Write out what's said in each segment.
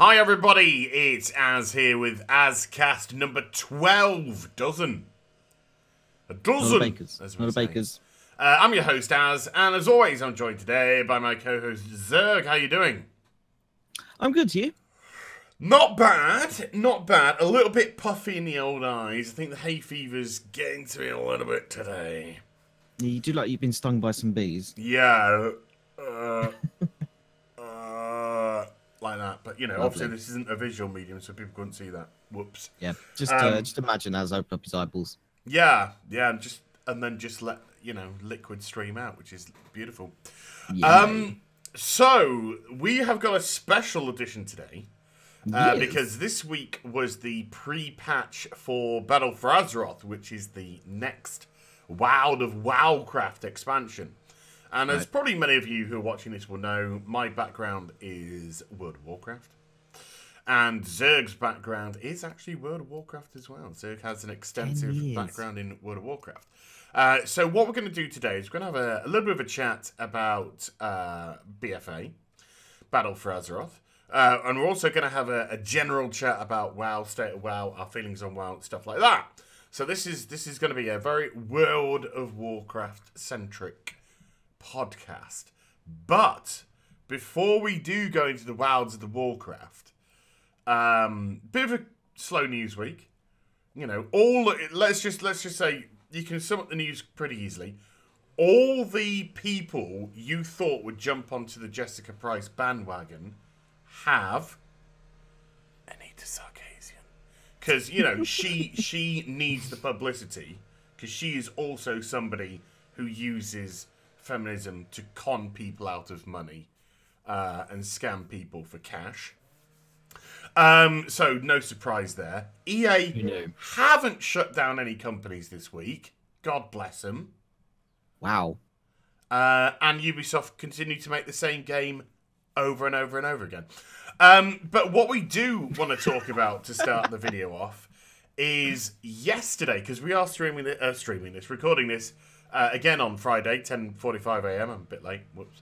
Hi everybody, it's Az here with AZCast number 12. Dozen. A dozen. Not bakers. I'm your host Az, and as always I'm joined today by my co-host Zerg. How you doing? I'm good, you? Not bad, not bad. A little bit puffy in the old eyes. I think the hay fever's getting to me a little bit today. You do like you've been stung by some bees. Yeah. Like that, but you know, Lovely. obviously this isn't a visual medium, so people couldn't see that. Whoops. Yeah, just imagine Az open up his eyeballs. Yeah, and then just let liquid stream out, which is beautiful. Yeah. So we have got a special edition today, Yes. because this week was the pre-patch for Battle for Azeroth, which is the next Wild of Warcraft expansion. And as probably many of you who are watching this will know, my background is World of Warcraft. And Zerg's background is actually World of Warcraft as well. Zerg has an extensive background in World of Warcraft. So what we're going to do today is we're going to have a little bit of a chat about BFA, Battle for Azeroth. And we're also going to have a general chat about WoW, State of WoW, our feelings on WoW, stuff like that. So this is going to be a very World of Warcraft-centric podcast. But before we do go into the wilds of the Warcraft, bit of a slow news week. You know, let's just say you can sum up the news pretty easily. All the people you thought would jump onto the Jessica Price bandwagon have Anita Sarkeesian, because you know she needs the publicity, because she is also somebody who uses feminism to con people out of money and scam people for cash. So no surprise there. EA haven't shut down any companies this week. God bless them. Wow. And Ubisoft continue to make the same game over and over and over again. But what we do want to talk about to start the video off is yesterday, because we are recording this again on Friday, 10:45 AM. I'm a bit late. Whoops.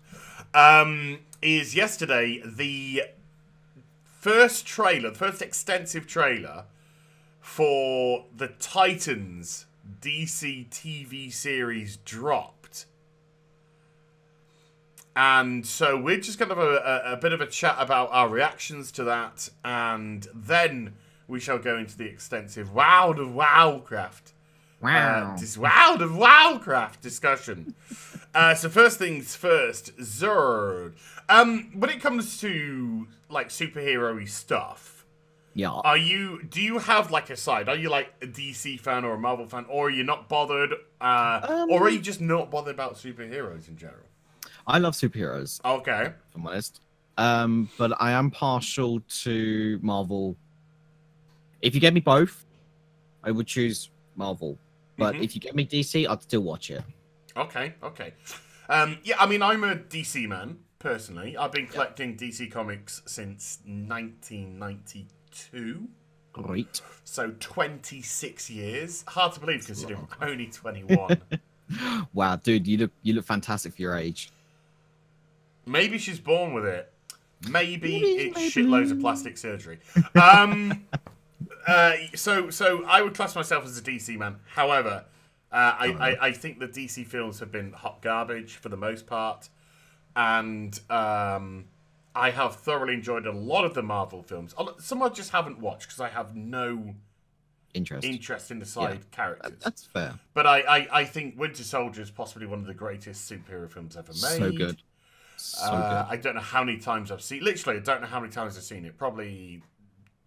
Is yesterday the first extensive trailer for the Titans DC TV series dropped. And so we're just going to have a bit of a chat about our reactions to that, and then we shall go into the extensive Wild of Warcraft. Wild of Warcraft discussion. So first things first, Zerd. When it comes to like superhero-y stuff, Yeah. do you have like a side? Are you like a DC fan or a Marvel fan, or are you not bothered, or are you just not bothered about superheroes in general? I love superheroes. Okay. If I'm honest. But I am partial to Marvel. If you get me both, I would choose Marvel. But if you get me DC, I'd still watch it. Okay. Yeah, I mean, I'm a DC man, personally. I've been collecting DC comics since 1992. Great. So 26 years. Hard to believe considering I'm only 21. Wow, dude, you look fantastic for your age. Maybe she's born with it. Maybe it's shitloads of plastic surgery. So I would class myself as a DC man. However, I think the DC films have been hot garbage for the most part, and I have thoroughly enjoyed a lot of the Marvel films. Some I just haven't watched because I have no interest in the side characters. That's fair. But I think Winter Soldier is possibly one of the greatest superhero films ever made. So good. So good. I don't know how many times I've seen. Literally, I don't know how many times I've seen it. Probably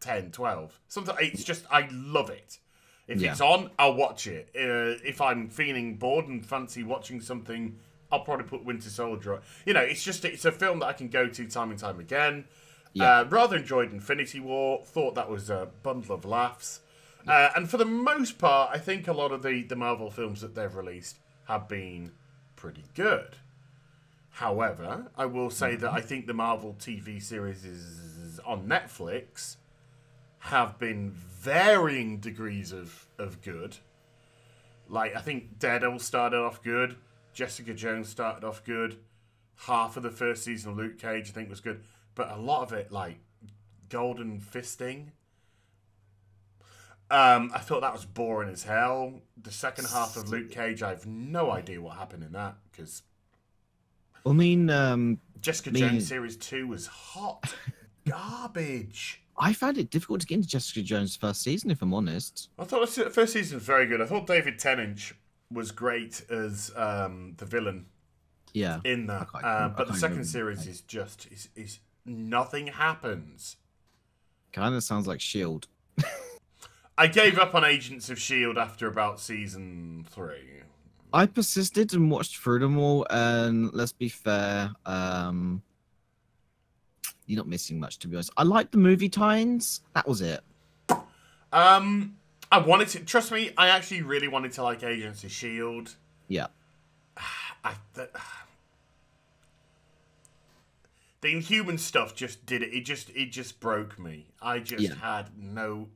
10, 12. Sometimes it's just I love it. If it's on, I'll watch it. If I'm feeling bored and fancy watching something, I'll probably put Winter Soldier on. You know, it's a film that I can go to time and time again. Yeah. Rather enjoyed Infinity War. Thought that was a bundle of laughs. And for the most part, I think a lot of the Marvel films that they've released have been pretty good. However, I will say that I think the Marvel TV series on Netflix have been varying degrees of good. Like, I think Daredevil started off good. Jessica Jones started off good. Half of the first season of Luke Cage, I think, was good. But a lot of it, like, Golden Fisting. I thought that was boring as hell. The second half of Luke Cage, I have no idea what happened in that because. I mean, Jessica Jones Series 2 was hot garbage. I found it difficult to get into Jessica Jones' first season, if I'm honest. I thought the first season was very good. I thought David Tennant was great as the villain. Yeah. In that, but the second series is just is nothing happens. Kind of sounds like Shield. I gave up on Agents of Shield after about season 3. I persisted and watched through them all, and let's be fair, you're not missing much, to be honest. I liked the movie tie-ins. That was it. I wanted to trust me. I actually really wanted to like Agents of Shield. Yeah. The Inhuman stuff just did it. It just broke me. I just had no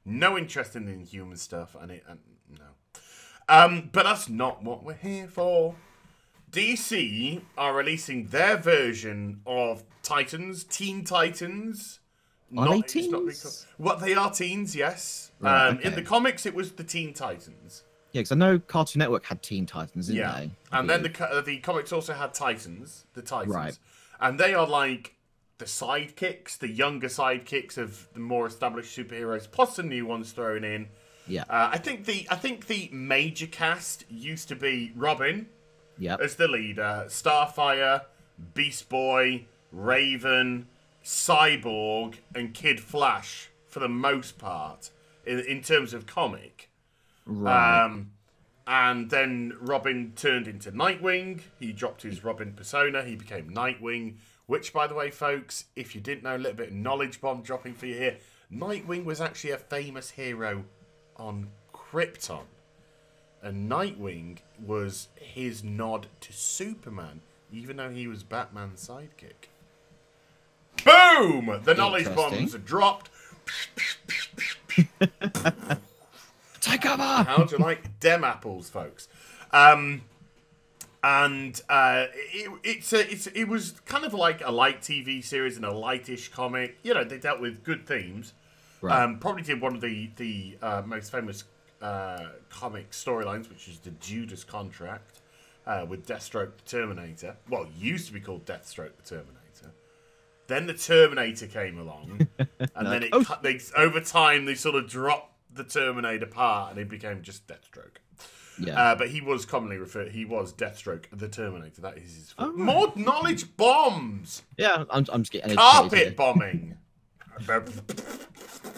interest in the Inhuman stuff, and no. But that's not what we're here for. DC are releasing their version of Titans, Teen Titans. Are they teens? What they are teens, yes. Right, okay. In the comics, it was the Teen Titans. Yeah, because I know Cartoon Network had Teen Titans, didn't they? And then the comics also had Titans, the Titans. Right. And they are like the sidekicks, the younger sidekicks of the more established superheroes, plus some new ones thrown in. Yeah. I think the major cast used to be Robin as the leader, Starfire, Beast Boy, Raven, Cyborg, and Kid Flash for the most part in terms of comic. Right. And then Robin turned into Nightwing. He dropped his Robin persona. He became Nightwing, which, by the way, folks, if you didn't know, a little bit of knowledge bomb dropping for you here. Nightwing was actually a famous hero on Krypton. And Nightwing was his nod to Superman, even though he was Batman's sidekick. Boom! The knowledge bombs are dropped. Take cover! How do you like dem apples, folks? It was kind of like a light TV series and a lightish comic. You know, they dealt with good themes. Right. Probably did one of the most famous comic storylines, which is the Judas Contract with Deathstroke the Terminator. Well, it used to be called Deathstroke the Terminator. Then the Terminator came along, and then over time they sort of dropped the Terminator part, and it became just Deathstroke. Yeah. But he was commonly referred. He was Deathstroke the Terminator. That is his. Right. More knowledge bombs. Yeah, I'm just getting carpet bombing.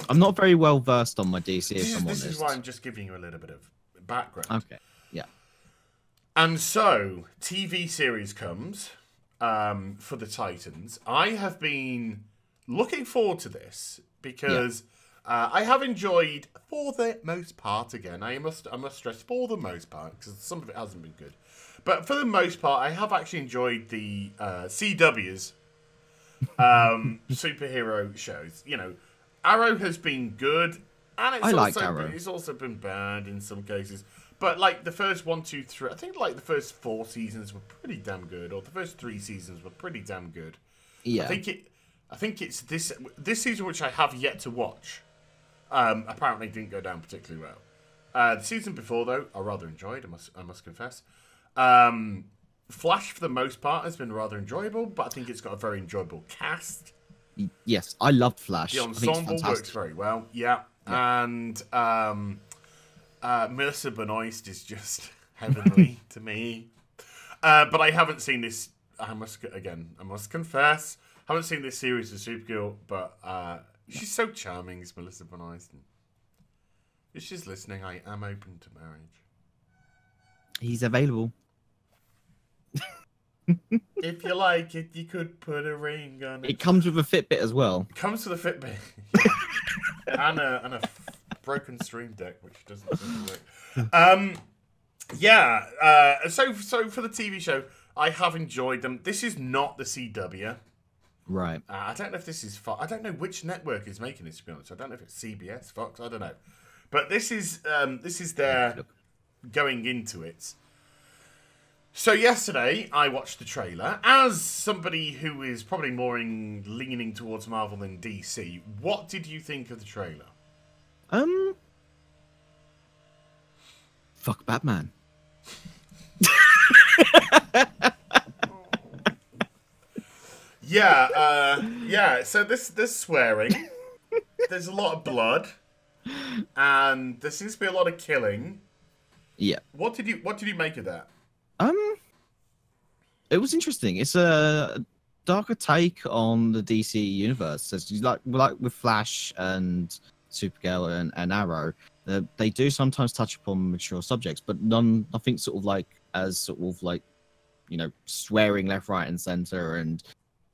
I'm not very well versed on my DC. This is why I'm just giving you a little bit of background. Okay. Yeah. And so TV series comes for the Titans. I have been looking forward to this because. I have enjoyed, for the most part, again, I must stress, for the most part, because some of it hasn't been good. But for the most part, I have actually enjoyed the CW's superhero shows. You know, Arrow has been good, and it's also been bad in some cases. But, like, the first 1, 2, 3, I think, like, the first 4 seasons were pretty damn good, or the first 3 seasons were pretty damn good. Yeah. I think it's this season, which I have yet to watch. Apparently didn't go down particularly well. The season before, though, I rather enjoyed, I must confess. Flash, for the most part, has been rather enjoyable, but I think it's got a very enjoyable cast. Yes, I loved Flash. The ensemble works very well, yeah. And Melissa Benoist is just heavenly to me. But I haven't seen this, I must confess, I haven't seen this series of Supergirl, but she's so charming, is Melissa Benoist. If she's listening, I am open to marriage. He's available. If you like it, you could put a ring on it. It comes with a Fitbit as well. It comes with a Fitbit. and a broken Stream Deck, which doesn't seem to work. So for the TV show, I have enjoyed them. This is not the CW. Right. I don't know if this is Fox. I don't know which network is making this, to be honest. I don't know if it's CBS, Fox. I don't know. But this is their going into it. So yesterday, I watched the trailer. As somebody who is probably more leaning towards Marvel than DC, what did you think of the trailer? Fuck Batman. Yeah. So there's swearing. There's a lot of blood, and there seems to be a lot of killing. Yeah. What did you make of that? It was interesting. It's a darker take on the DC universe. As like with Flash and Supergirl and Arrow, they do sometimes touch upon mature subjects, but nothing sort of like as sort of like, you know, swearing left, right, and center, and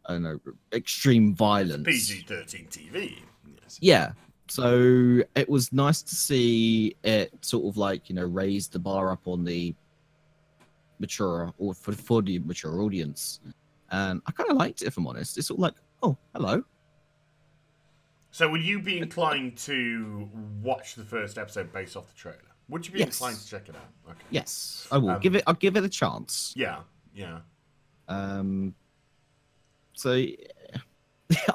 I don't know, extreme violence. PG-13 TV. Yes. Yeah. So it was nice to see it sort of like, you know, raise the bar up on the mature or for the mature audience. And I kind of liked it, if I'm honest. It's sort of like, oh, hello. So would you be inclined to watch the first episode based off the trailer? Would you be inclined to check it out? Okay. Yes, I will. I'll give it a chance. Yeah. So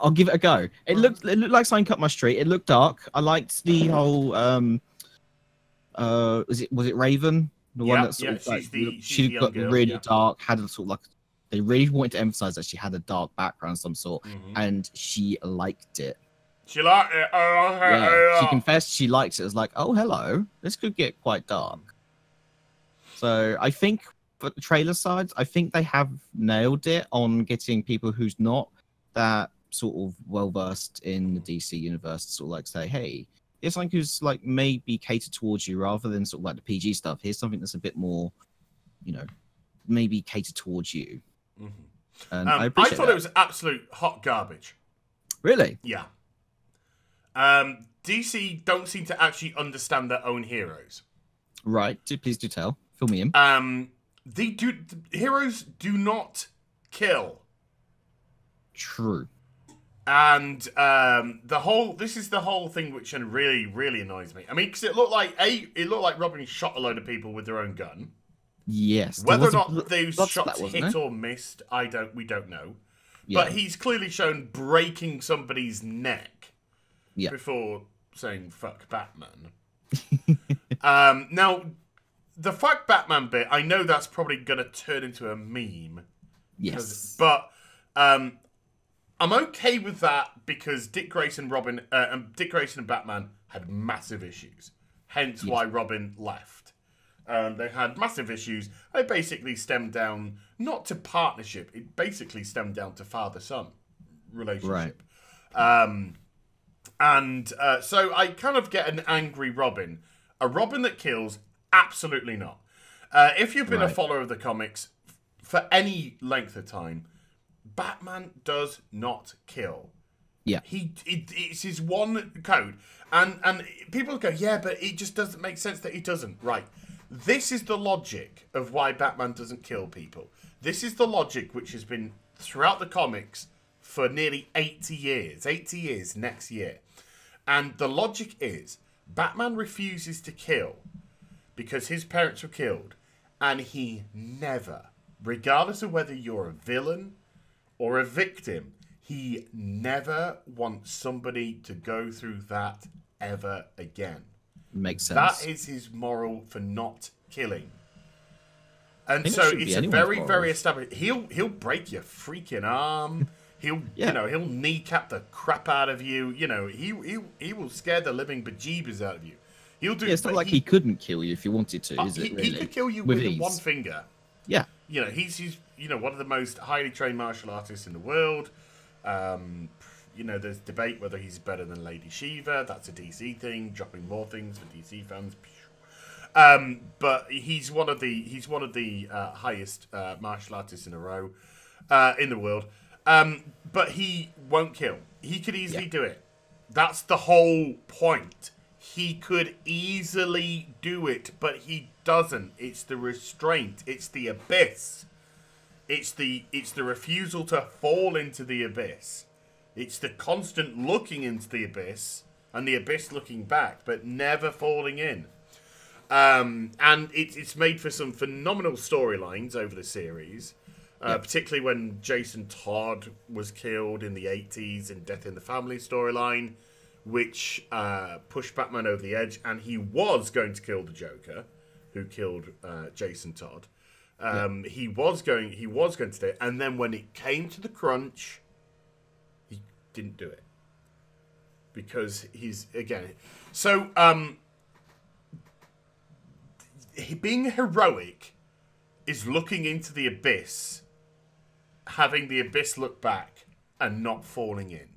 I'll give it a go. It looked like something up my street. It looked dark. I liked the whole was it Raven? The one that sort of like, she got really dark, had a sort of like, they really wanted to emphasize that she had a dark background of some sort, and she liked it. She liked it. She confessed she liked it. It was like, oh, hello, this could get quite dark. So I think for the trailer side, I think they have nailed it on getting people who's not that sort of well versed in the DC universe to sort of like say, hey, here's something who's like maybe catered towards you rather than sort of like the PG stuff. Here's something that's a bit more, you know, maybe catered towards you. And I thought it was absolute hot garbage. Really? Yeah. DC don't seem to actually understand their own heroes. Right. Please do tell. Fill me in. The heroes do not kill. True. And this is the whole thing which really, really annoys me. I mean, because it looked like Robin shot a load of people with their own gun. Yes. Whether or not those shots hit or missed, we don't know. Yeah. But he's clearly shown breaking somebody's neck before saying "fuck Batman." Now, the "fuck Batman" bit, I know that's probably gonna turn into a meme. Yes. But I'm okay with that because Dick Grayson and Batman had massive issues. Hence why Robin left. They had massive issues. It basically stemmed down not to partnership. It basically stemmed down to father-son relationship. Right. So I kind of get an angry Robin. A Robin that kills? Absolutely not. If you've been a follower of the comics for any length of time, Batman does not kill. Yeah. It's his one code. And people go, yeah, but it just doesn't make sense that he doesn't. Right. This is the logic of why Batman doesn't kill people. This is the logic which has been throughout the comics for nearly 80 years. 80 years next year. And the logic is Batman refuses to kill because his parents were killed. And he never, regardless of whether you're a villain or a victim, he never wants somebody to go through that ever again. Makes sense. That is his moral for not killing. And so it's a very, very established. He'll break your freaking arm. He'll he'll kneecap the crap out of you. You know, he will scare the living bejeebers out of you. He'll do. Yeah, it's not like he couldn't kill you if he wanted to, is it? Really? He could kill you with one finger. Yeah. You know, he's one of the most highly trained martial artists in the world. You know, there's debate whether he's better than Lady Shiva. That's a DC thing. Dropping more things for DC fans. But he's one of the highest martial artists in a row in the world. But he won't kill. He could easily do it. That's the whole point. He could easily do it, but he doesn't. It's the restraint. It's the abyss. It's the refusal to fall into the abyss. It's the constant looking into the abyss and the abyss looking back, but never falling in. And it's made for some phenomenal storylines over the series, particularly when Jason Todd was killed in the 80s in Death in the Family storyline, which pushed Batman over the edge, and he was going to kill the Joker, who killed Jason Todd. He was going to do it, and then when it came to the crunch, he didn't do it because he's again. So being heroic is looking into the abyss, having the abyss look back, and not falling in.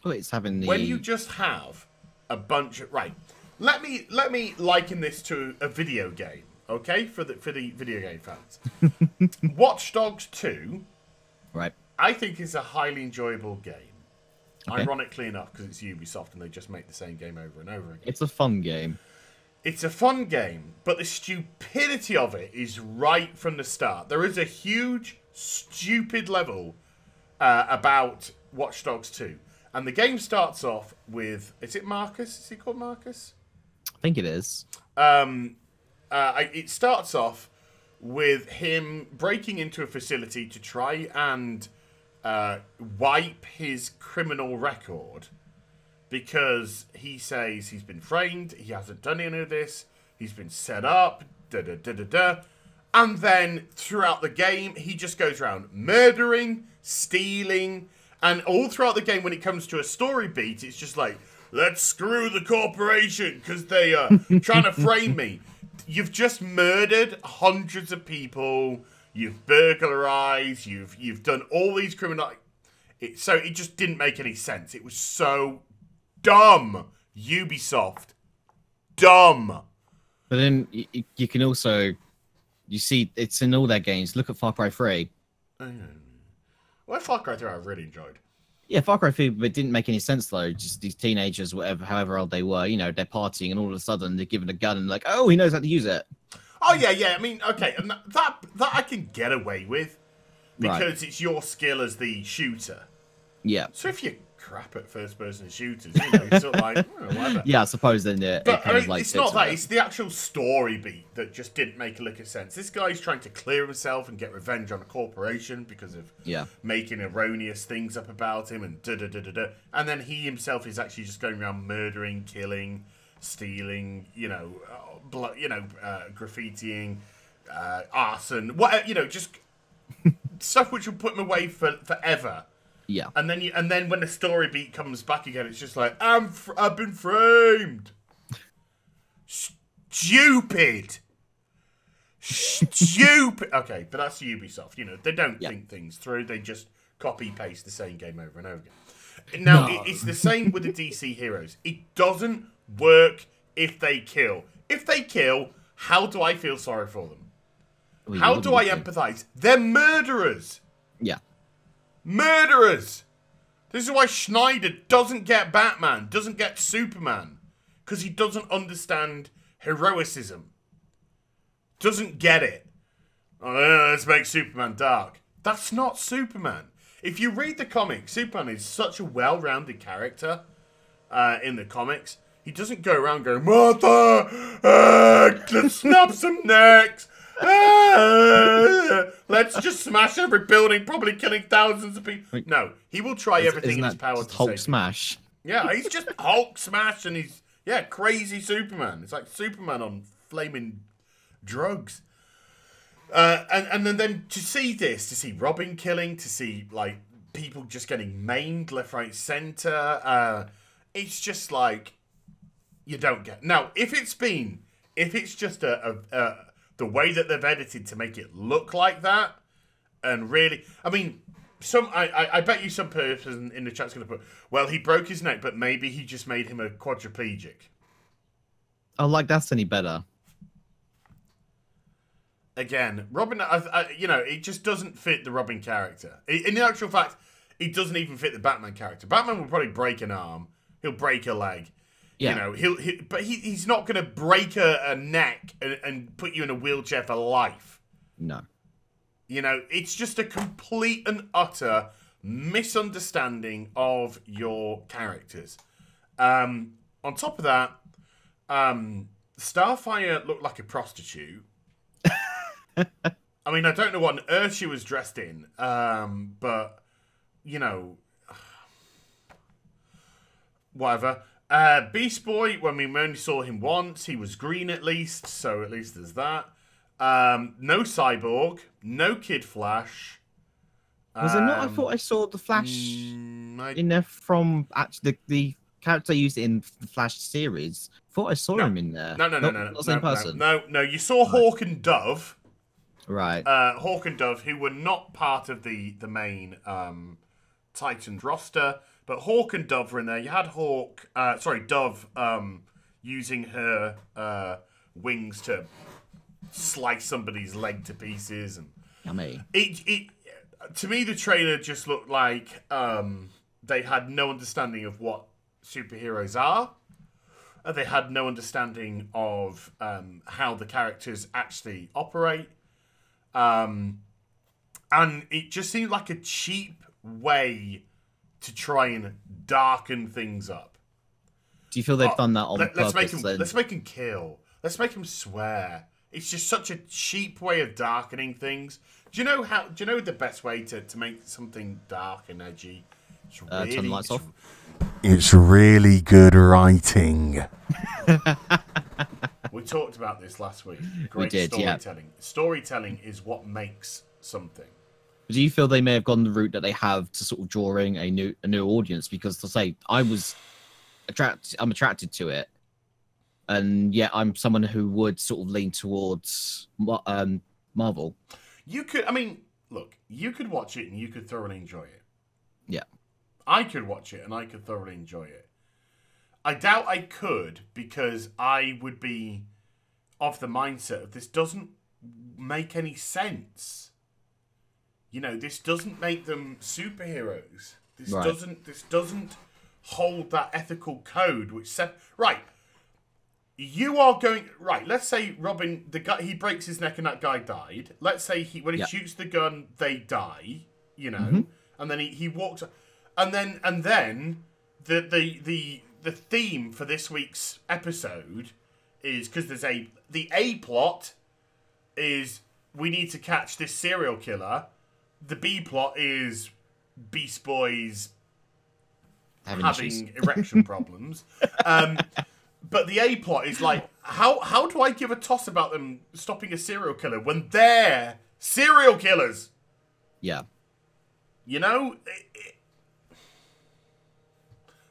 Oh, it's having the... When you just have a bunch of... Right, let me liken this to a video game, okay? For the video game fans. Watch Dogs 2, right, I think is a highly enjoyable game. Okay. Ironically enough, because it's Ubisoft and they just make the same game over and over again. It's a fun game. It's a fun game, but the stupidity of it is right from the start. There is a huge, stupid level about Watch Dogs 2. And the game starts off with... Is it Marcus? Is he called Marcus? I think it is. It starts off with him breaking into a facility to try and wipe his criminal record. Because he says he's been framed, he hasn't done any of this, he's been set up, da-da-da-da-da. And then, throughout the game, he just goes around murdering, stealing, and all throughout the game, when it comes to a story beat, it's just like, let's screw the corporation, because they are trying to frame me. You've just murdered hundreds of people, you've burglarized, you've done all these criminal... So it just didn't make any sense. It was so... dumb. Ubisoft. Dumb. But then you can also... You see, it's in all their games. Look at Far Cry 3. Well, Far Cry 3 I really enjoyed. Yeah, Far Cry 3, but it didn't make any sense, though. Just these teenagers, however old they were, you know, they're partying, and all of a sudden they're given a gun and like, oh, he knows how to use it. Oh, yeah. I mean, okay, and that I can get away with. Because it's your skill as the shooter. Yeah. So if you crap at first-person shooters, you know, it's sort of like, whatever. Yeah, I suppose then but I mean, it's not that. It's the actual story beat that just didn't make a lick of sense. This guy's trying to clear himself and get revenge on a corporation because of making erroneous things up about him and da-da-da-da-da. And then he himself is actually just going around murdering, killing, stealing, graffitiing, arson, whatever, just stuff which will put him away forever. Yeah. And then when the story beat comes back again, it's just like, I've been framed. Stupid. Okay, but that's Ubisoft. You know, they don't think things through. They just copy-paste the same game over and over again. Now, it's the same with the DC heroes. It doesn't work if they kill. If they kill, how do I feel sorry for them? Well, how do I empathize? They're murderers. Yeah. Murderers! This is why Schneider doesn't get Batman, doesn't get Superman. Because he doesn't understand heroicism. Doesn't get it. Oh, let's make Superman dark. That's not Superman. If you read the comics, Superman is such a well-rounded character in the comics. He doesn't go around going, Martha, let's snap some necks. Let's just smash every building, probably killing thousands of people. No, he will try everything in his power to Hulk save smash. people. Yeah, he's just Hulk smash, and he's crazy Superman. It's like Superman on flaming drugs. And then to see Robin killing, to see like people just getting maimed left, right, center. It's just like you don't get. Now, if it's just the way that they've edited to make it look like that, and really, I mean, I bet you some person in the chat's going to put, well, he broke his neck, but maybe he just made him a quadriplegic. Oh, like that's any better. Again, Robin, it just doesn't fit the Robin character. In actual fact, it doesn't even fit the Batman character. Batman will probably break an arm. He'll break a leg. Yeah. But he's not going to break a neck and put you in a wheelchair for life. No. It's just a complete and utter misunderstanding of your characters. On top of that, Starfire looked like a prostitute. I mean, I don't know what on earth she was dressed in, but, you know, whatever. Beast Boy, when we only saw him once, he was green at least, so at least there's that. No Cyborg, no Kid Flash. Was it not? I thought I saw the Flash in there from actually the character used in the Flash series. I thought I saw him in there. No. Not the same person. No. You saw Hawk and Dove. Right. Hawk and Dove, who were not part of the main Titans roster, but Hawk and Dove were in there. You had Dove using her wings to slice somebody's leg to pieces, and yummy. To me, the trailer just looked like they had no understanding of what superheroes are. They had no understanding of how the characters actually operate. And it just seemed like a cheap way to try and darken things up. Do you feel they've done that on purpose? Let's make him kill. Let's make him swear. It's just such a cheap way of darkening things. Do you know the best way to make something dark and edgy? Turn the lights off. It's really good writing. We talked about this last week. Great storytelling. Yeah. Storytelling is what makes something. Do you feel they may have gone the route that they have to sort of drawing a new audience? Because to say I'm attracted to it, and yet I'm someone who would sort of lean towards Marvel. You could watch it and you could thoroughly enjoy it. Yeah. I could watch it and I could thoroughly enjoy it. I doubt I could, because I would be of the mindset of this doesn't make any sense. You know, this doesn't make them superheroes. This doesn't hold that ethical code which said you are going let's say Robin, the guy, he breaks his neck and that guy died. Let's say when he shoots the gun they die, you know, and then he walks, and then the theme for this week's episode is, because there's the A plot is we need to catch this serial killer. The B plot is Beast Boys having erection problems. But the A plot is like, how do I give a toss about them stopping a serial killer when they're serial killers? Yeah. You know?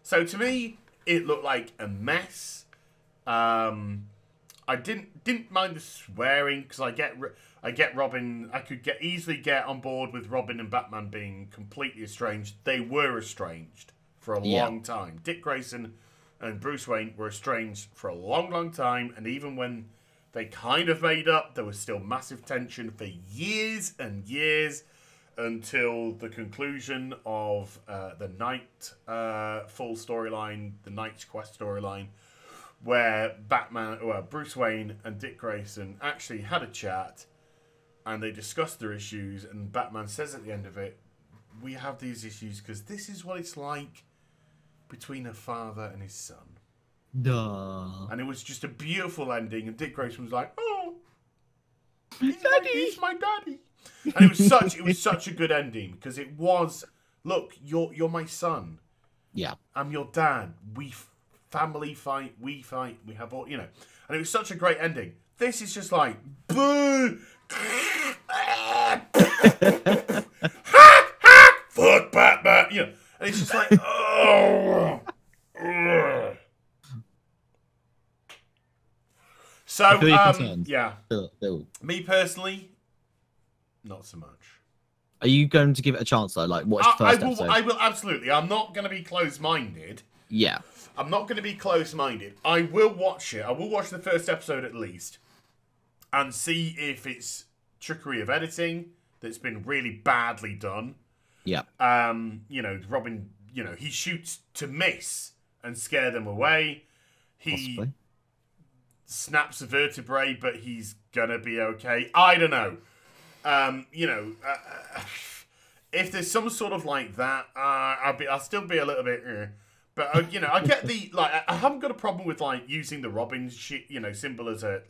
So to me, it looked like a mess. I didn't mind the swearing, because I get Robin. I could easily get on board with Robin and Batman being completely estranged. They were estranged for a long time. Dick Grayson and Bruce Wayne were estranged for a long, long time, and even when they kind of made up, there was still massive tension for years and years, until the conclusion of the Nightfall storyline, the Night's Quest storyline, where Bruce Wayne and Dick Grayson actually had a chat, and they discussed their issues, and Batman says at the end of it, we have these issues because this is what it's like between a father and his son. Duh. And it was just a beautiful ending, and Dick Grayson was like, oh, he's my daddy. And it was such a good ending, because it was, look, you're my son. Yeah. I'm your dad. We family fight, we have all, you know. And it was such a great ending. This is just like, boo! Fuck Batman! You know, and it's just like, oh! So, yeah. Bill. Me personally, not so much. Are you going to give it a chance, though? Like, watch the first episode? I will, absolutely. I'm not going to be closed-minded. Yeah. I'm not going to be close-minded. I will watch it. I will watch the first episode at least, and see if it's trickery of editing that's been really badly done. Yeah. You know, Robin, you know, he shoots to miss and scare them away. He snaps a vertebrae, but he's going to be okay. I don't know. You know, if there's some sort of like that, I'll still be a little bit... But you know, I get the like. I haven't got a problem with like using the Robin symbol as a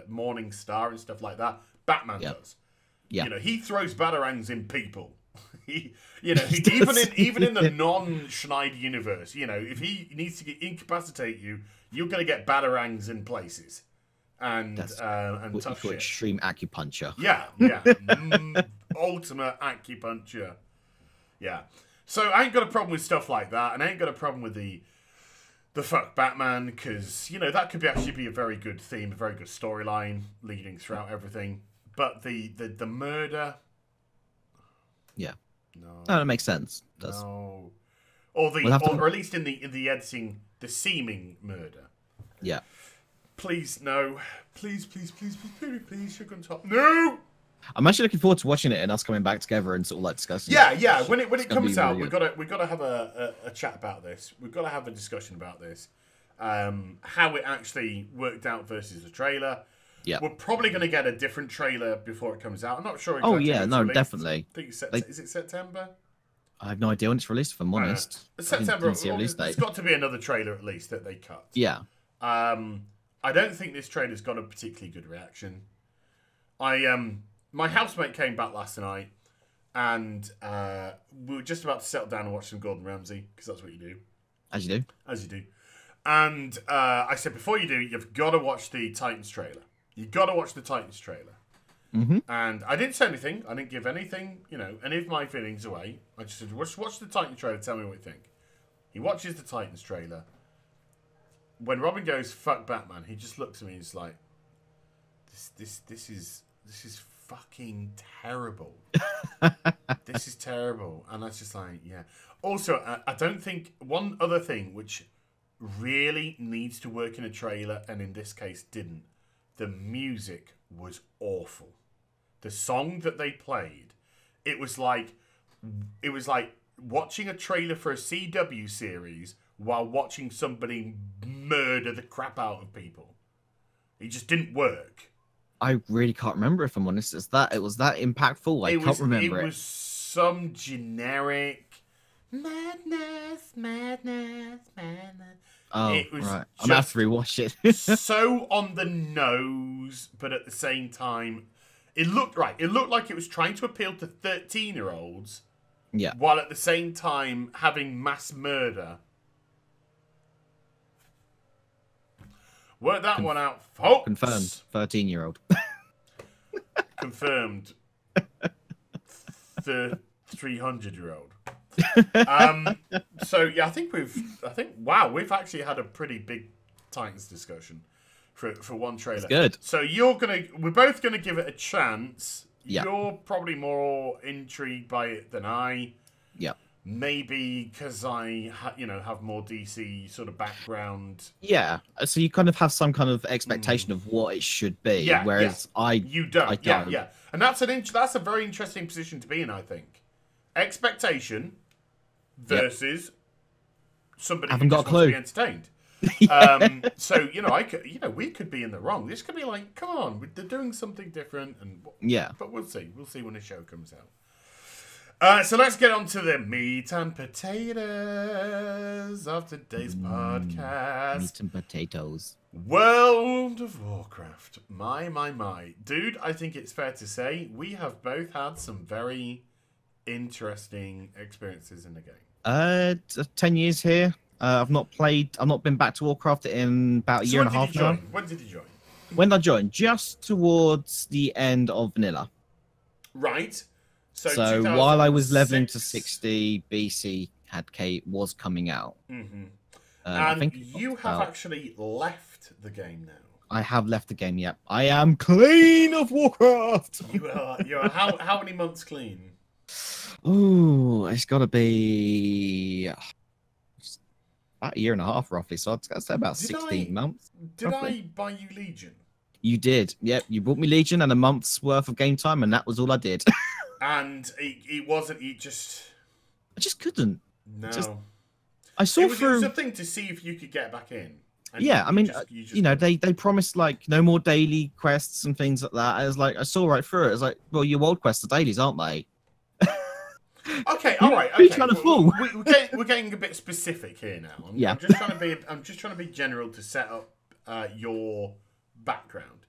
morning star and stuff like that. Batman does. Yeah. You know, he throws batarangs in people. Even in the non-Schneider universe, you know, if he needs to incapacitate you, you're going to get batarangs in places. And what tough you call shit. extreme acupuncture. Yeah. Ultimate acupuncture. Yeah. So I ain't got a problem with stuff like that, and I ain't got a problem with the fuck Batman, because, you know, that could actually be a very good theme, a very good storyline leading throughout everything. But the murder... Yeah. No, that makes sense. It does. No. Or at least in the editing, the seeming murder. Yeah. Please, no. Please, sugar on top. No! I'm actually looking forward to watching it and us coming back together and sort of like discussing. Yeah. When it comes out, really we gotta have a chat about this. We've got to have a discussion about this. How it actually worked out versus the trailer. Yeah. We're probably going to get a different trailer before it comes out. I'm not sure exactly. Oh yeah, no, released. definitely. I think is it September? I have no idea when it's released, if I'm honest. September. Didn't see a release date. There's got to be another trailer at least that they cut. Yeah. I don't think this trailer's got a particularly good reaction. My housemate came back last night, and we were just about to settle down and watch some Gordon Ramsay, because that's what you do. As you do. As you do. And I said, before you do, you've got to watch the Titans trailer. You've got to watch the Titans trailer. Mm-hmm. And I didn't say anything. I didn't give anything, any of my feelings away. I just said, watch the Titans trailer, tell me what you think. He watches the Titans trailer. When Robin goes, fuck Batman, he just looks at me and he's like, this is fucking terrible. This is terrible. And I was just like, yeah. Also, I don't think one other thing which really needs to work in a trailer, and in this case didn't, the music was awful. The song that they played, it was like watching a trailer for a CW series while watching somebody murder the crap out of people. It just didn't work. I really can't remember, if I'm honest. It was that impactful. I can't remember it. It was some generic madness. Oh, it was right. I'm gonna have to rewatch it. So on the nose, but at the same time, it looked right. It looked like it was trying to appeal to 13-year-olds. Yeah. While at the same time having mass murder. Work that one out, folks. Confirmed. 13-year-old. Confirmed. 300-year-old. So yeah, I think we've actually had a pretty big Titans discussion for one trailer. That's good. So we're both gonna give it a chance. Yeah. You're probably more intrigued by it than I. Yeah. Maybe because I have more DC sort of background. Yeah. So you kind of have some kind of expectation of what it should be. Yeah. Whereas you don't. I don't. Yeah. And that's a very interesting position to be in, I think. Expectation versus somebody who just wants to be entertained. So we could be in the wrong. This could be like, come on, they're doing something different, but we'll see. We'll see when the show comes out. So let's get on to the meat and potatoes of today's podcast. Meat and potatoes. World of Warcraft. My. Dude, I think it's fair to say we have both had some very interesting experiences in the game. 10 years here. I've not been back to Warcraft in about a year and a half now. When did you join? When did I join? Just towards the end of Vanilla. Right. So while I was leveling to 60, BC was coming out. Mm-hmm. And I think you have actually left the game now. I have left the game, yep. I am clean of Warcraft! You are how many months clean? Ooh, it's got to be about a year and a half, roughly. So I'd say about 16 months. Did I buy you Legion? You did. Yep, you bought me Legion and a month's worth of game time, and that was all I did. And it wasn't. I just couldn't. No. I saw it was a thing to see if you could get back in. Yeah, I mean, they promised like no more daily quests and things like that. I was like, I saw right through it. I was like, well, your world quests are dailies, aren't they? Okay, all right. Who are you Okay, trying to fool? we're getting a bit specific here now. Yeah. I'm just trying to be general to set up your background.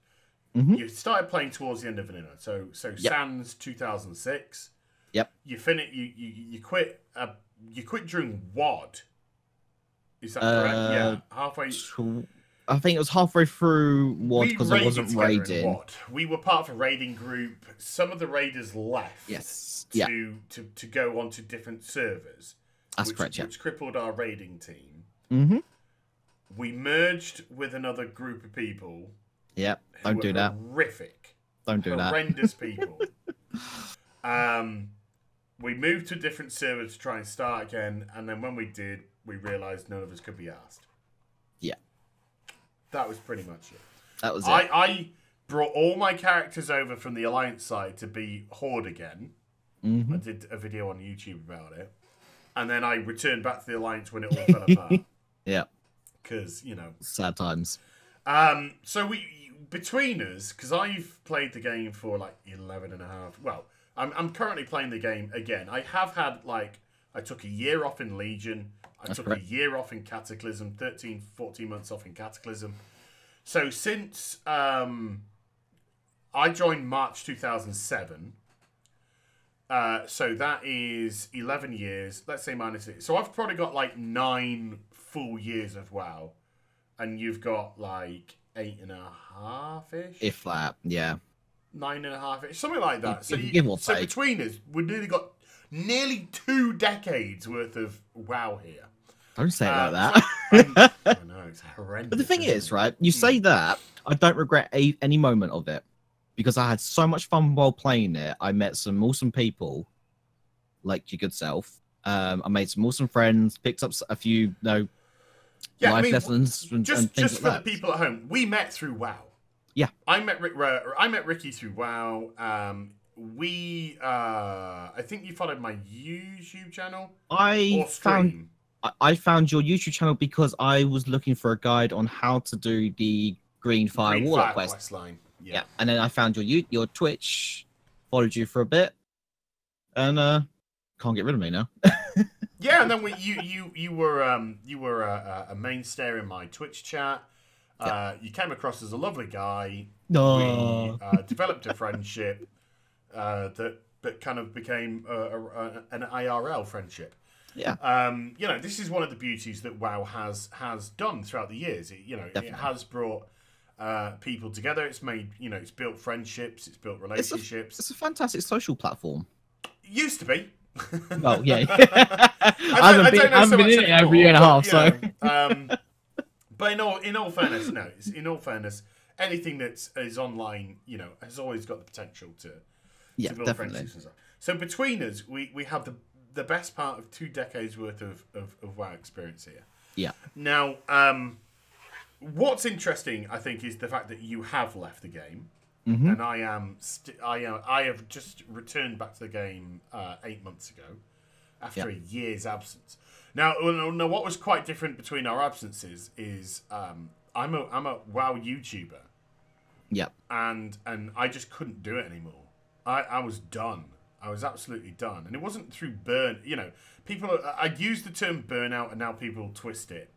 Mm-hmm. You started playing towards the end of vanilla, so Yep. Sans 2006. Yep. You quit. You quit during WOD. Is that correct? Yeah, halfway. I think it was halfway through WOD because I raided wasn't together in raiding. WOD. We were part of a raiding group. Some of the raiders left. Yes. To go onto different servers. That's correct. Yeah. Which crippled our raiding team. Mm-hmm. We merged with another group of people. Yep. Don't do that. Horrific. Don't do that. Horrendous people. We moved to a different server to try and start again, and then when we did, we realised none of us could be asked. Yeah. That was pretty much it. That was it. I brought all my characters over from the Alliance side to be Horde again. Mm-hmm. I did a video on YouTube about it. And then I returned back to the Alliance when it all fell apart. Yeah. Because, you know. Sad times. So between us, because I've played the game for like 11 and a half. Well, I'm currently playing the game again. I have had I took a year off in Legion. I took a year off in Cataclysm, 13, 14 months off in Cataclysm. So since I joined March 2007, so that is 11 years. Let's say minus it. So I've probably got like 9 full years of WoW, and you've got like 8.5-ish. If that, yeah. 9.5-ish, something like that. So between us, we've nearly got nearly 2 decades worth of WoW here. Don't say it like that. I know, it's horrendous. But the thing is, right, you say that, I don't regret any moment of it. Because I had so much fun while playing it. I met some awesome people, like your good self. I made some awesome friends, picked up a few life lessons. Just things for like the people at home, we met through WoW. Yeah. I met Ricky through WoW. I think you followed my YouTube channel. I found your YouTube channel because I was looking for a guide on how to do the Green Fire Warlock quest line. Yeah, and then I found your Twitch, followed you for a bit, and can't get rid of me now. Yeah, and then you were a mainstay in my Twitch chat. You came across as a lovely guy. No, we developed a friendship that kind of became an IRL friendship. Yeah. This is one of the beauties that WoW has done throughout the years. It has brought people together. It's made, it's built friendships. It's built relationships. It's a fantastic social platform. Used to be. Oh yeah. I haven't been in it every year and a half. So. But in all fairness, no. In all fairness, anything that is online, has always got the potential to build friendships and stuff. So between us, we have the best part of 2 decades worth of WoW experience here. Yeah. Now, what's interesting, I think, is the fact that you have left the game, and I have just returned back to the game 8 months ago after a year's absence. Now, what was quite different between our absences is I'm a WoW YouTuber. Yep. And I just couldn't do it anymore. I was done. I was absolutely done. And it wasn't through I used the term burnout, and now people twist it.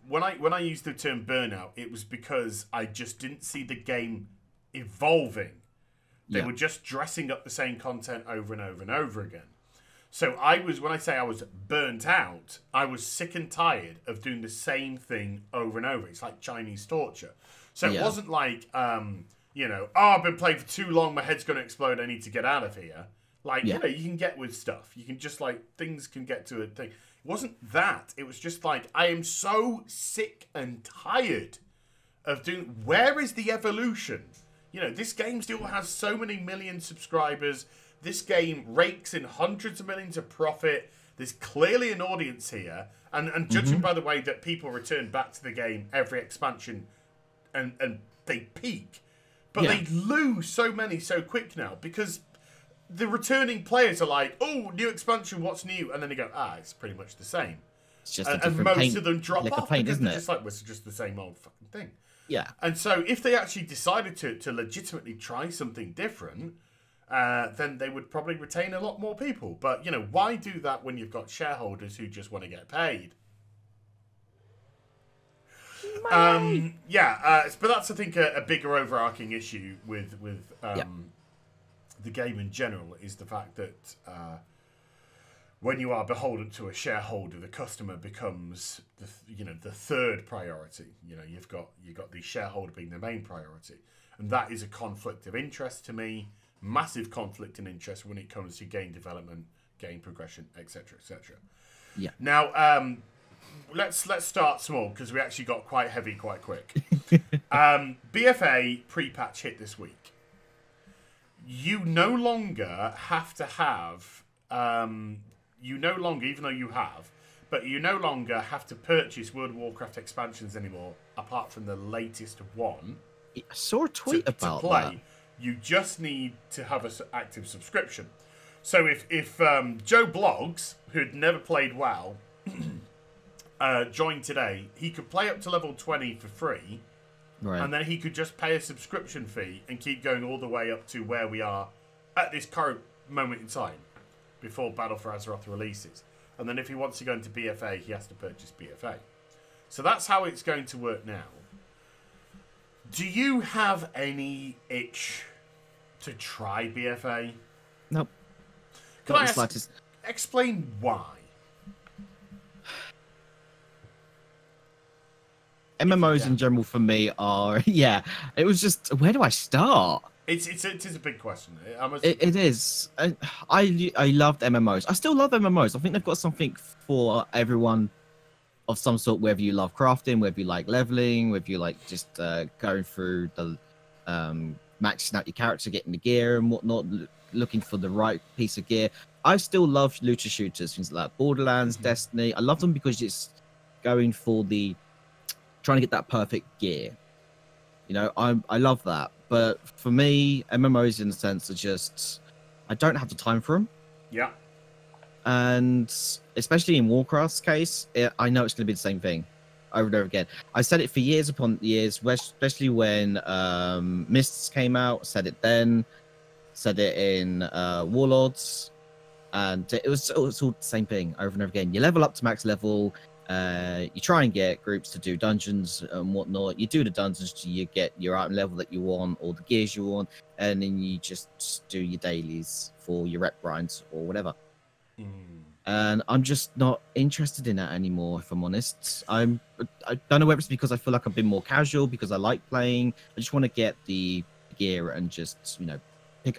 When I used the term burnout, it was because I just didn't see the game evolving. They were just dressing up the same content over and over and over again. So when I say I was burnt out, I was sick and tired of doing the same thing over and over. It's like Chinese torture. So it wasn't like, I've been playing for too long, my head's going to explode, I need to get out of here. You can get with stuff. You can just, things can get to a thing. It wasn't that. It was just I am so sick and tired of doing... Where is the evolution? This game still has so many million subscribers. This game rakes in hundreds of millions of profit. There's clearly an audience here. And judging by the way that people return back to the game every expansion and they peak. But they lose so many so quick now because the returning players are like, oh, new expansion, what's new? And then they go, it's pretty much the same. It's just a different most of them drop off paint, because isn't they're it? just like, well, it's just the same old fucking thing. Yeah. And so if they actually decided to legitimately try something different, then they would probably retain a lot more people. But, you know, why do that when you've got shareholders who just want to get paid? But that's, I think, a bigger overarching issue with the game in general, is the fact that when you are beholden to a shareholder, the customer becomes the third priority. You know, you've got the shareholder being the main priority, and that is a conflict of interest to me. Massive conflict in interest when it comes to game development, game progression, etc., etc. Yeah. Now, let's start small, because we actually got quite heavy quite quick. BFA pre-patch hit this week. You no longer have to have. You no longer, even though you have, but you no longer have to purchase World of Warcraft expansions anymore, apart from the latest one. I saw a tweet about to play. that. You just need to have an active subscription. So if Joe Bloggs, who'd never played WoW, joined today, he could play up to level 20 for free, right, and then he could just pay a subscription fee and keep going all the way up to where we are at this current moment in time, before Battle for Azeroth releases. And then if he wants to go into BFA, he has to purchase BFA. So that's how it's going to work now. Do you have any itch to try BFA? Nope. Can I explain why? MMOs in general for me are, yeah, it was just, where do I start? It is a big question. It is. I loved MMOs. I still love MMOs. I think they've got something for everyone of some sort, whether you love crafting, whether you like leveling, whether you like just going through the maxing out your character, getting the gear and whatnot, looking for the right piece of gear. I still love looter shooters, things like Borderlands, Destiny. I love them because it's going for trying to get that perfect gear. You know, I love that. But for me, MMOs in a sense are just, I don't have the time for them. Yeah. And especially in Warcraft's case, I know it's going to be the same thing over and over again. I said it for years upon years, especially when Mists came out, said it then, said it in Warlords, and it was all the same thing over and over again. You level up to max level, you try and get groups to do dungeons and whatnot. You do the dungeons till you get your item level that you want or the gears you want, and then you just do your dailies for your rep grinds or whatever. And I'm just not interested in that anymore, if I'm honest. I don't know whether it's because I feel like I've been more casual, because I like playing. I just want to get the gear and just, you know,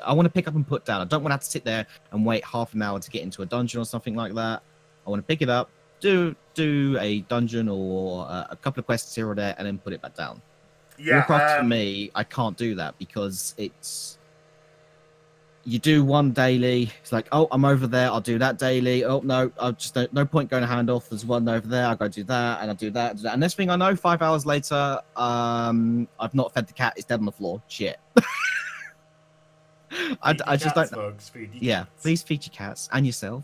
I want to pick up and put down. I don't want to have to sit there and wait half an hour to get into a dungeon or something like that. I want to pick it up, do a dungeon or a couple of quests here or there, and then put it back down. Yeah, Warcraft for me, I can't do that because it's, you do one daily, it's like, oh, I'm over there, I'll do that daily. Oh no, I'll just no point going to handoff. There's one over there, I'll go do that, and I'll do that, And next thing I know, 5 hours later, I've not fed the cat, it's dead on the floor. Shit. I just don't. Folks, yeah, cats. Please feed your cats and yourself.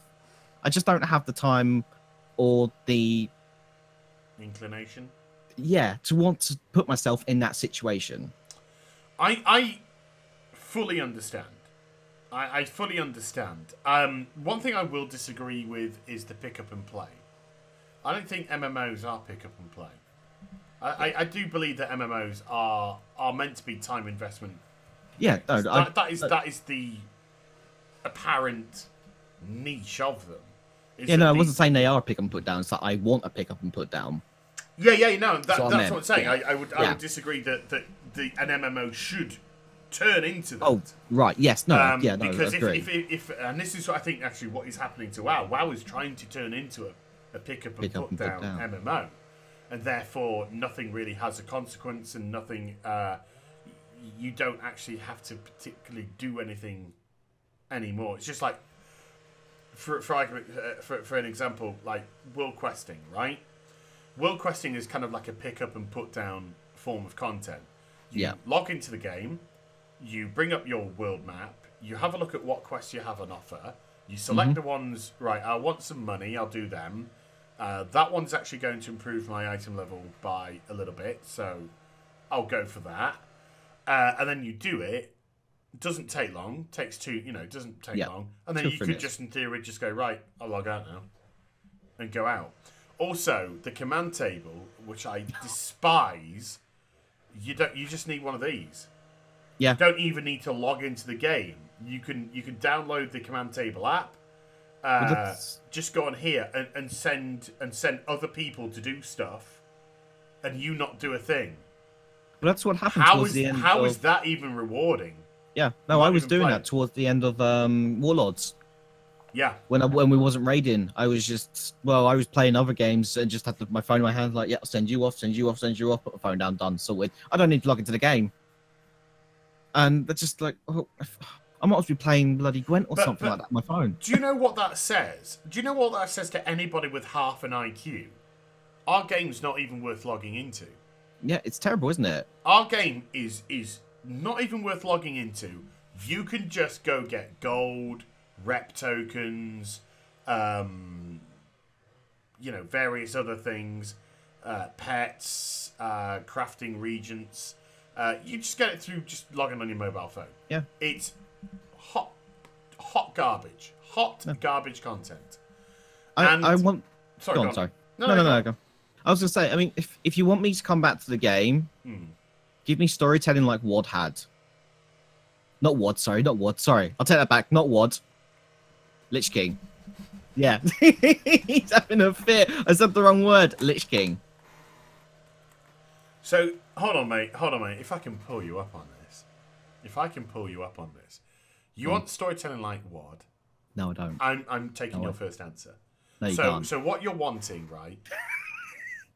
I just don't have the time or the inclination. Yeah, to want to put myself in that situation. I fully understand. I fully understand. One thing I will disagree with is the pick up and play. I don't think MMOs are pick up and play. I do believe that MMOs are meant to be time investment. Yeah, no, that is the apparent niche of them. Yeah, no, I wasn't saying they are pick up and put down. It's like I want a pick up and put down. Yeah, no, that's what I'm saying. Yeah. I would disagree that an MMO should turn into that. Oh, right, yes, no, yeah, no, because agree. if and this is what I think actually what is happening to WoW. WoW is trying to turn into a pick up and put down MMO, and therefore nothing really has a consequence, and nothing. You don't actually have to particularly do anything anymore. It's just like, for an example, like world questing, right? World questing is kind of like a pick up and put down form of content. You log into the game, you bring up your world map, you have a look at what quests you have on offer, you select the ones, right, I want some money, I'll do them. That one's actually going to improve my item level by a little bit, so I'll go for that. And then you do it, Doesn't take long. Takes two. It doesn't take long. And then 2 you could minutes. just, in theory, just go right. I'll log out now, and go out. Also, the command table, which I despise. You just need one of these. Yeah. You don't even need to log into the game. You can download the command table app. Just go on here and send other people to do stuff, and you not do a thing. But that's what happened How towards the end. is that even rewarding? Yeah, no, I was doing that towards the end of Warlords. Yeah. When we wasn't raiding, I was playing other games and just had my phone in my hand, like, yeah, send you off, put the phone down, done, sorted. I don't need to log into the game. And that's just like, I might as well be playing bloody Gwent or something like that on my phone. Do you know what that says? Do you know what that says to anybody with half an IQ? Our game's not even worth logging into. Yeah, it's terrible, isn't it? Our game is not even worth logging into. You can just go get gold, rep tokens, various other things, pets, crafting regents. You just get it through just logging on your mobile phone. Yeah. It's hot garbage. Garbage content. I want... Sorry, go on, sorry. No, go. I was going to say, I mean, if you want me to come back to the game, give me storytelling like WoD had. Not WoD, sorry. I'll take that back. Not WoD. Lich King. Yeah. He's having a fit. I said the wrong word. Lich King. So, hold on, mate. If I can pull you up on this. You want storytelling like WoD? No, I don't. I'm taking your first answer. No, you can't. So what you're wanting, right?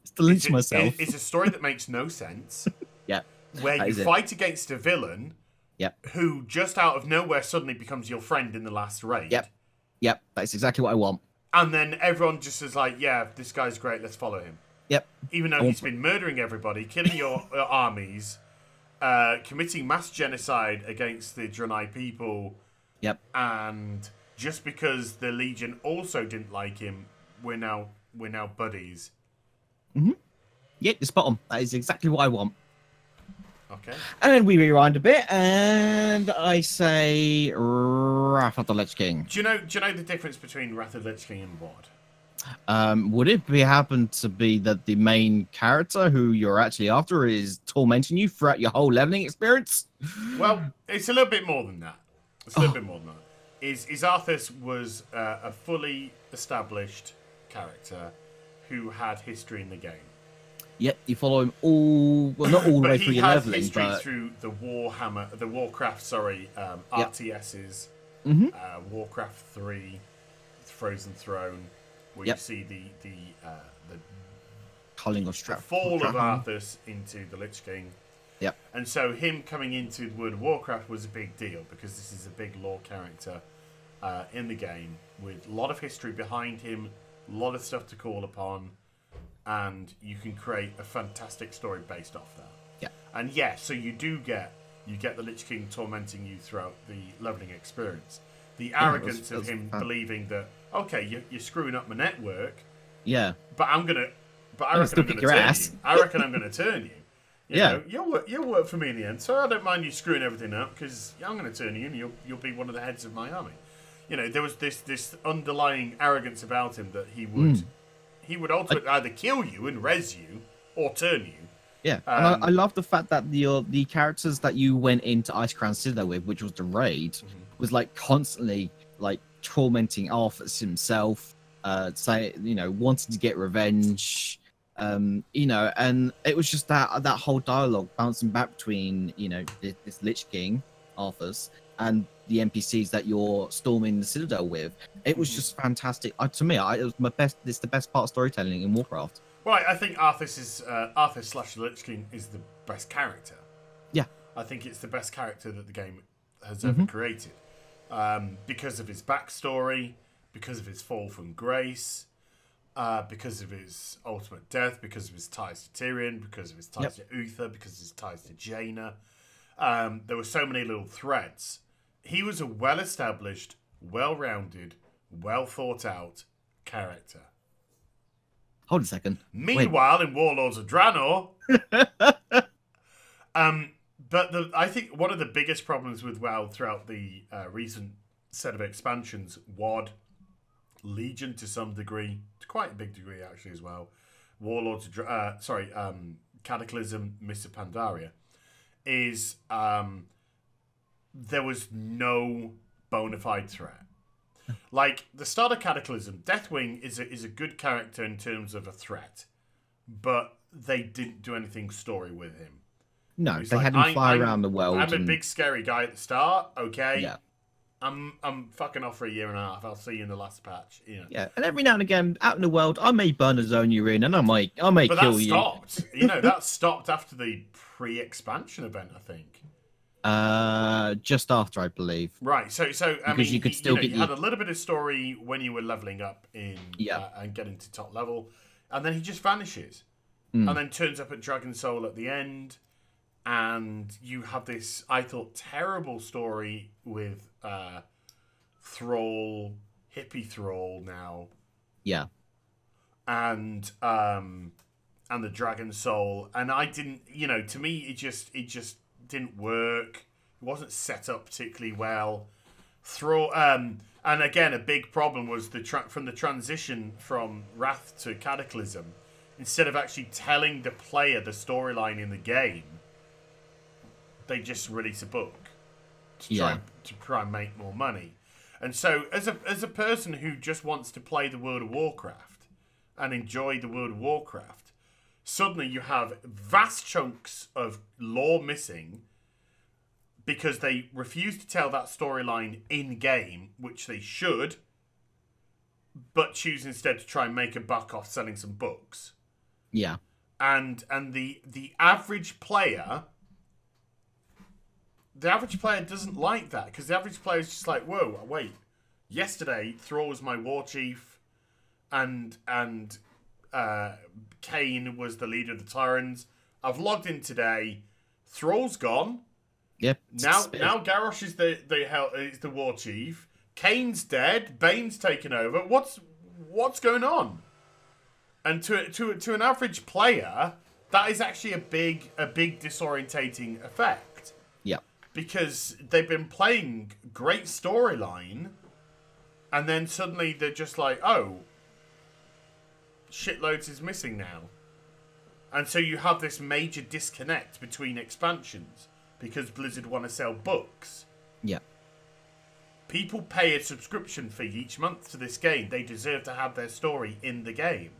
It's to lynch myself. It's a story that makes no sense. Yeah. Where you fight against a villain. Yep. Who just out of nowhere suddenly becomes your friend in the last raid. Yep. That's exactly what I want. And then everyone just is like, yeah, this guy's great, let's follow him. Yep. Even though he's been murdering everybody, killing your armies, committing mass genocide against the Draenei people. Yep. And just because the Legion also didn't like him, we're now buddies. Mm-hmm. Yep, you're spot on. That is exactly what I want. Okay. And then we rewind a bit, and I say Wrath of the Lich King. Do you know the difference between Wrath of the Lich King and WoD? Would it happen to be that the main character who you're actually after is tormenting you throughout your whole leveling experience? Well, it's a little bit more than that. Is Arthas was a fully established character who had history in the game. Yep, you follow him not all the way through your leveling, but he has history through the Warcraft, RTSs, Warcraft 3, Frozen Throne, where you see the culling of Strap, fall of Arthas into the Lich King. Yep. And so him coming into the World of Warcraft was a big deal because this is a big lore character in the game with a lot of history behind him, a lot of stuff to call upon. And you can create a fantastic story based off that. Yeah. And so you get the Lich King tormenting you throughout the leveling experience. The arrogance of him believing that you're screwing up my network. Yeah. But I reckon I'm going to turn you. I reckon I'm going to turn you. You know, you'll work for me in the end. So I don't mind you screwing everything up because I'm going to turn you and you'll be one of the heads of my army. You know, there was this underlying arrogance about him that he would. He would ultimately either kill you and res you or turn you. Yeah, and I love the fact that the characters that you went into Ice Crown Citadel with, which was the raid, was like constantly like tormenting Arthas himself, wanting to get revenge, and it was just that whole dialogue bouncing back between this Lich King, Arthas, and the NPCs that you're storming the Citadel with. It was just fantastic. To me, it was it's the best part of storytelling in Warcraft. Well, I think Arthas / the Lich King is the best character. Yeah. I think it's the best character that the game has ever created. Because of his backstory, because of his fall from grace, because of his ultimate death, because of his ties to Tyrion, because of his ties to Uther, because of his ties to Jaina. There were so many little threads. He was a well-established, well-rounded, well-thought-out character. Hold a second. Meanwhile, in Warlords of Draenor, But I think one of the biggest problems with WoW throughout the recent set of expansions, WoD, Legion to some degree, to quite a big degree actually as well, Warlords, Cataclysm, Mists of Pandaria, is there was no bona fide threat. Like, the start of Cataclysm, Deathwing is a good character in terms of a threat, but they didn't do anything story with him. No, they had him fly around the world. I'm a big scary guy at the start, okay? Yeah. I'm fucking off for a year and a half. I'll see you in the last patch. You know. Yeah, and every now and again, out in the world, I may burn a zone you're in, and I may kill you. But that stopped. That stopped after the pre-expansion event, I think. Just after, I believe. Right. So I mean, you could still get you had a little bit of story when you were leveling up in and getting to top level, and then he just vanishes, and then turns up at Dragon Soul at the end, and you have this, I thought, terrible story with Thrall, hippie Thrall now. Yeah. And the Dragon Soul, and I didn't, to me it just didn't work. It wasn't set up particularly well. Thrall, and again, a big problem was from the transition from Wrath to Cataclysm. Instead of actually telling the player the storyline in the game, they just release a book to try and make more money. And so, as a person who just wants to play the World of Warcraft and enjoy the World of Warcraft, suddenly you have vast chunks of lore missing because they refuse to tell that storyline in game, which they should, but choose instead to try and make a buck off selling some books. Yeah. And the average player. The average player doesn't like that, because the average player is just like, whoa, wait. Yesterday, Thrall was my war chief, and Kane was the leader of the Tyrants. I've logged in today. Thrall's gone. Yep. Now Garrosh is the war chief. Kane's dead. Bane's taken over. What's going on? And to an average player, that is actually a big disorientating effect. Yeah. Because they've been playing great storyline, and then suddenly they're just like, oh, shitloads is missing now. And so you have this major disconnect between expansions because Blizzard want to sell books. Yeah. People pay a subscription fee each month to this game. They deserve to have their story in the game.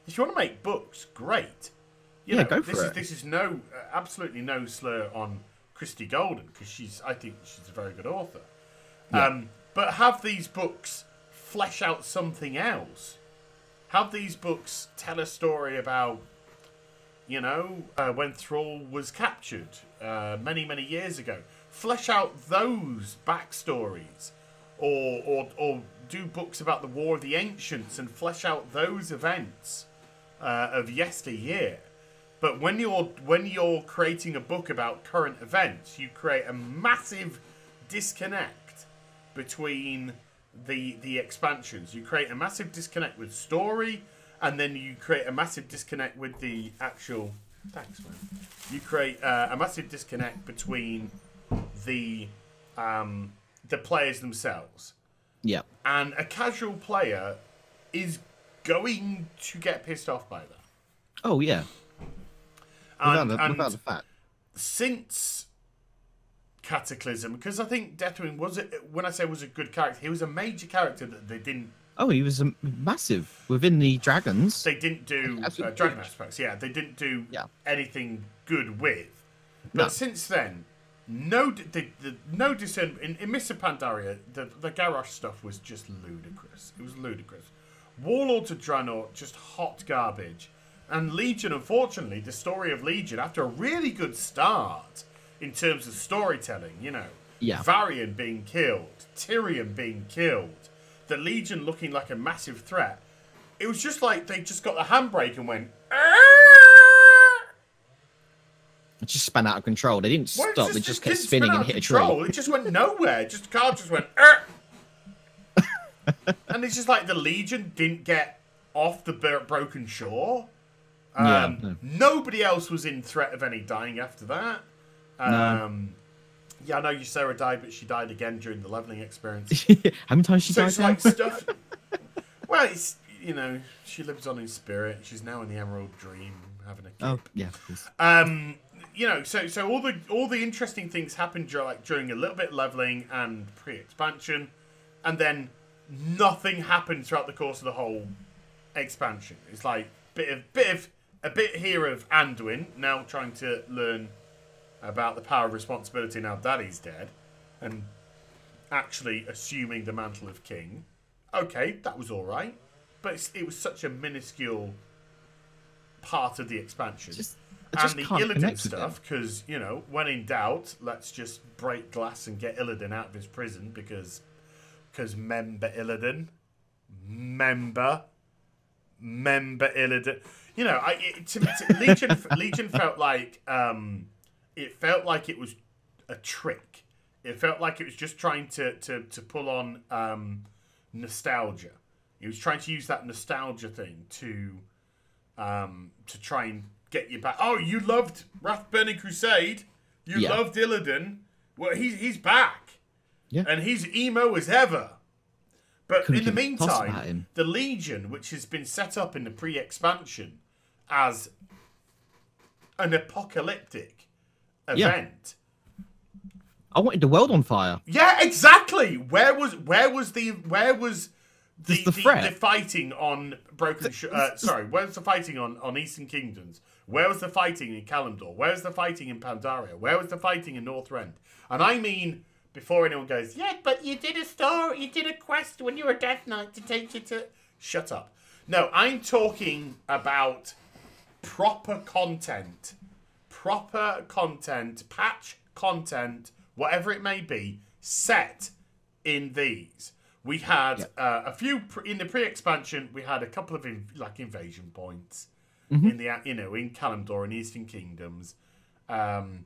If you want to make books, great. Go for it. This is absolutely no slur on Christie Golden, because I think she's a very good author. Yeah. But have these books flesh out something else. Have these books tell a story about, when Thrall was captured many, many years ago. Flesh out those backstories, or do books about the War of the Ancients and flesh out those events of yesteryear. But when you're creating a book about current events, you create a massive disconnect between the expansions. You create a massive disconnect with story, and then you create a massive disconnect with the actual. Thanks, man. You create a massive disconnect between the players themselves. Yeah. And a casual player is going to get pissed off by that. Oh yeah. Without the fact. Since Cataclysm, because I think Deathwing when I say was a good character, he was a major character that they didn't. Oh, he was massive within the Dragons. They didn't do Dragon aspects. Yeah, they didn't do anything good with. But since then, no discernment in Mists of Pandaria. The Garrosh stuff was just ludicrous. It was ludicrous. Warlords of Draenor, just hot garbage. And Legion, unfortunately, the story of Legion, after a really good start in terms of storytelling, Varian being killed, Tyrion being killed, the Legion looking like a massive threat, it was just like they just got the handbrake and went, It just spun out of control. They didn't stop. They just kept spinning and hit a tree. It just went nowhere. The car just went, And it's just like the Legion didn't get off the broken shore. Nobody else was in threat of any dying after that. No. Yeah, I know Ysera died, but she died again during the leveling experience. How many times she died? It's like stuff. Well, it's she lives on in spirit. She's now in the Emerald Dream, having a kid. Oh yeah, of course. So all the interesting things happen during a little bit of leveling and pre-expansion, and then nothing happened throughout the course of the whole expansion. It's like a bit here of Anduin now trying to learn about the power of responsibility now Daddy's dead, and actually assuming the mantle of king. Okay, that was all right, but it was such a minuscule part of the expansion. And the Illidan stuff, because, when in doubt, let's just break glass and get Illidan out of his prison, because member Illidan. Member Illidan. Legion felt like, it felt like it was a trick. It felt like it was just trying to pull on nostalgia. He was trying to use that nostalgia thing to try and get you back. Oh, you loved Wrath Burning Crusade. You loved Illidan. Well, he's back. Yeah. And he's emo as ever. But in the meantime, about him. the Legion, which has been set up in the pre-expansion as an apocalyptic event. I wanted the world on fire. Yeah, exactly. Where was the threat? the fighting on Broken? Where was the fighting on Eastern Kingdoms? Where was the fighting in Kalimdor? Where was the fighting in Pandaria? Where was the fighting in Northrend? And I mean, before anyone goes, yeah, but you did a quest when you were a Death Knight to take you to. Shut up. No, I'm talking about proper content, patch content, whatever it may be, set in these. We had a few in the pre-expansion. We had a couple of invasion points in the in Kalimdor and Eastern Kingdoms, and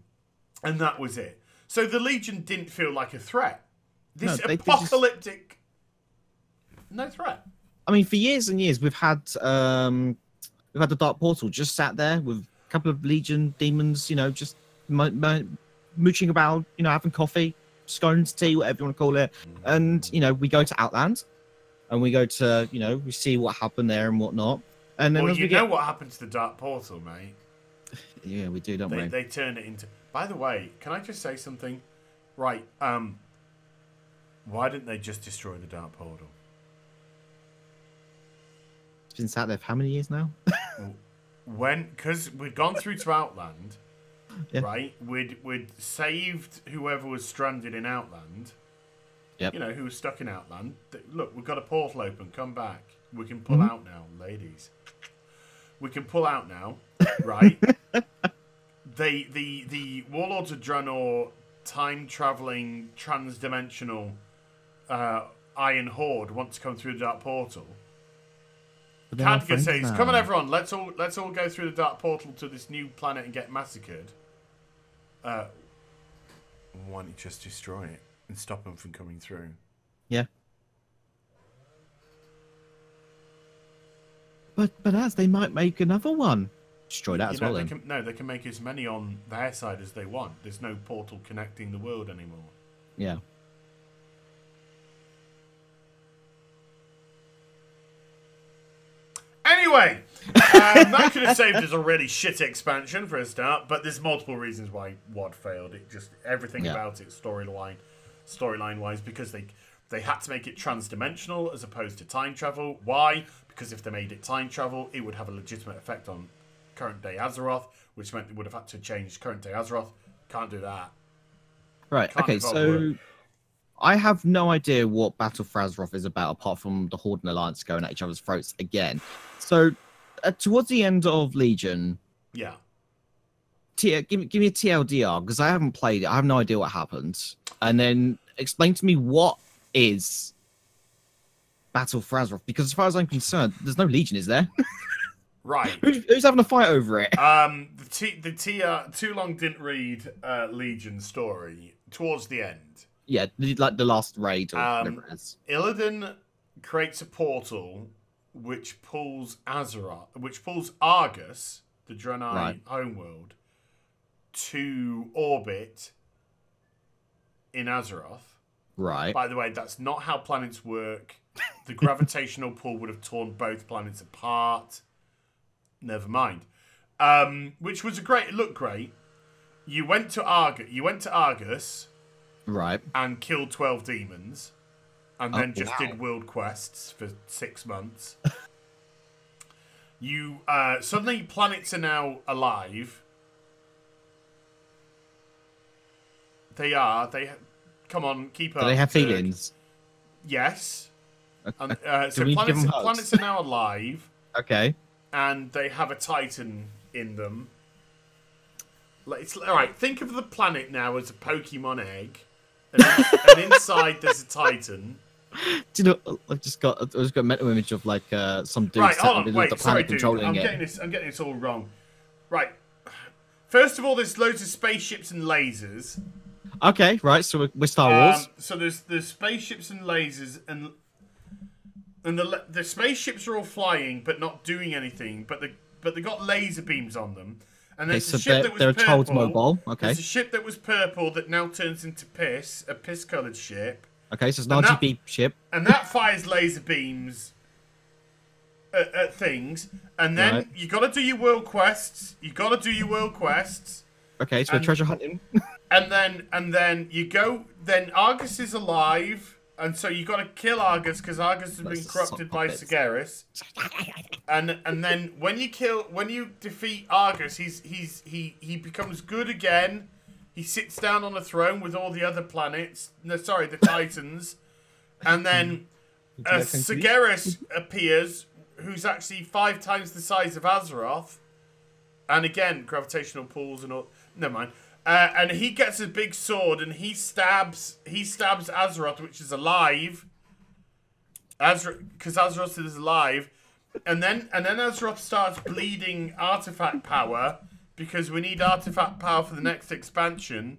that was it. So the Legion didn't feel like a threat. This apocalyptic, no threat. I mean, for years and years, we've had the Dark Portal just sat there with a couple of Legion demons, just mooching about, having coffee, scones, tea, whatever you want to call it. And, we go to Outland, and we go to, we see what happened there and whatnot. And then know what happened to the Dark Portal, mate. Yeah, we do, don't we? They turn it into... By the way, can I just say something? Right, why didn't they just destroy the Dark Portal? It's been sat there for how many years now? Because we'd gone through to Outland, right? We'd saved whoever was stranded in Outland. Yep. Who was stuck in Outland. Look, we've got a portal open. Come back. We can pull out now, ladies. We can pull out now, right? The Warlords of Draenor, time-traveling, trans-dimensional Iron Horde want to come through the Dark Portal. Khadgar says, "Come on, everyone! Let's all go through the Dark Portal to this new planet and get massacred." Why don't you just destroy it and stop them from coming through? Yeah. But as they might make another one. Destroy that as well. They can make as many on their side as they want. There's no portal connecting the world anymore. Yeah. Anyway, that could have saved us a really shit expansion for a start, but there's multiple reasons why WoD failed. It just everything about it storyline wise, because they had to make it trans-dimensional as opposed to time travel. Why? Because if they made it time travel, it would have a legitimate effect on current day Azeroth, which meant they would have had to change current day Azeroth. Can't do that. Right. Okay. So I have no idea what Battle for Azeroth is about, apart from the Horde and Alliance going at each other's throats again. So towards the end of Legion, give me a TLDR, because I haven't played it. I have no idea what happened. And then explain to me what is Battle for Azeroth, because as far as I'm concerned, there's no Legion, is there? Right. Who's having a fight over it? Too long didn't read Legion's story towards the end. Yeah, like the last raid or whatever it is. Illidan creates a portal which pulls Azeroth, which pulls Argus, the Draenei homeworld, to orbit in Azeroth. Right. By the way, that's not how planets work. The gravitational pull would have torn both planets apart. Never mind. Which was it looked great. You went to Argus. Right. And killed 12 demons. And then just did world quests for 6 months. You suddenly planets are now alive. Come on, keep up. Do they have feelings? Yes. Okay. And, so planets are now alive. Okay. And they have a Titan in them. Alright, think of the planet now as a Pokemon egg. And inside there's a Titan. Do you know? I just got a mental image of like some dude right, hold on, the wait, planet controlling I'm it. getting this all wrong. Right. First of all, there's loads of spaceships and lasers. Okay, right. So we're Star Wars. So there's spaceships and lasers, and the spaceships are all flying but not doing anything. But they got laser beams on them. And there's a ship that was purple. Child mobile. Okay. There's a ship that was purple that now turns into piss, a piss-coloured ship. Okay, so it's an RGB ship. And that fires laser beams at things. And then you got to do your world quests. Okay, so we're treasure hunting. and then you go. Then Argus is alive, and so you got to kill Argus because Argus has been corrupted by Sagaris. And then when you defeat Argus, he becomes good again. He sits down on a throne with all the other planets. No, sorry, the Titans. And then Sagaris appears, who's actually 5 times the size of Azeroth. And again, gravitational pulls and all. Never mind. And he gets a big sword and he stabs Azeroth, which is alive. Because Azeroth is alive. And then Azeroth starts bleeding artifact power. Because we need artifact power for the next expansion,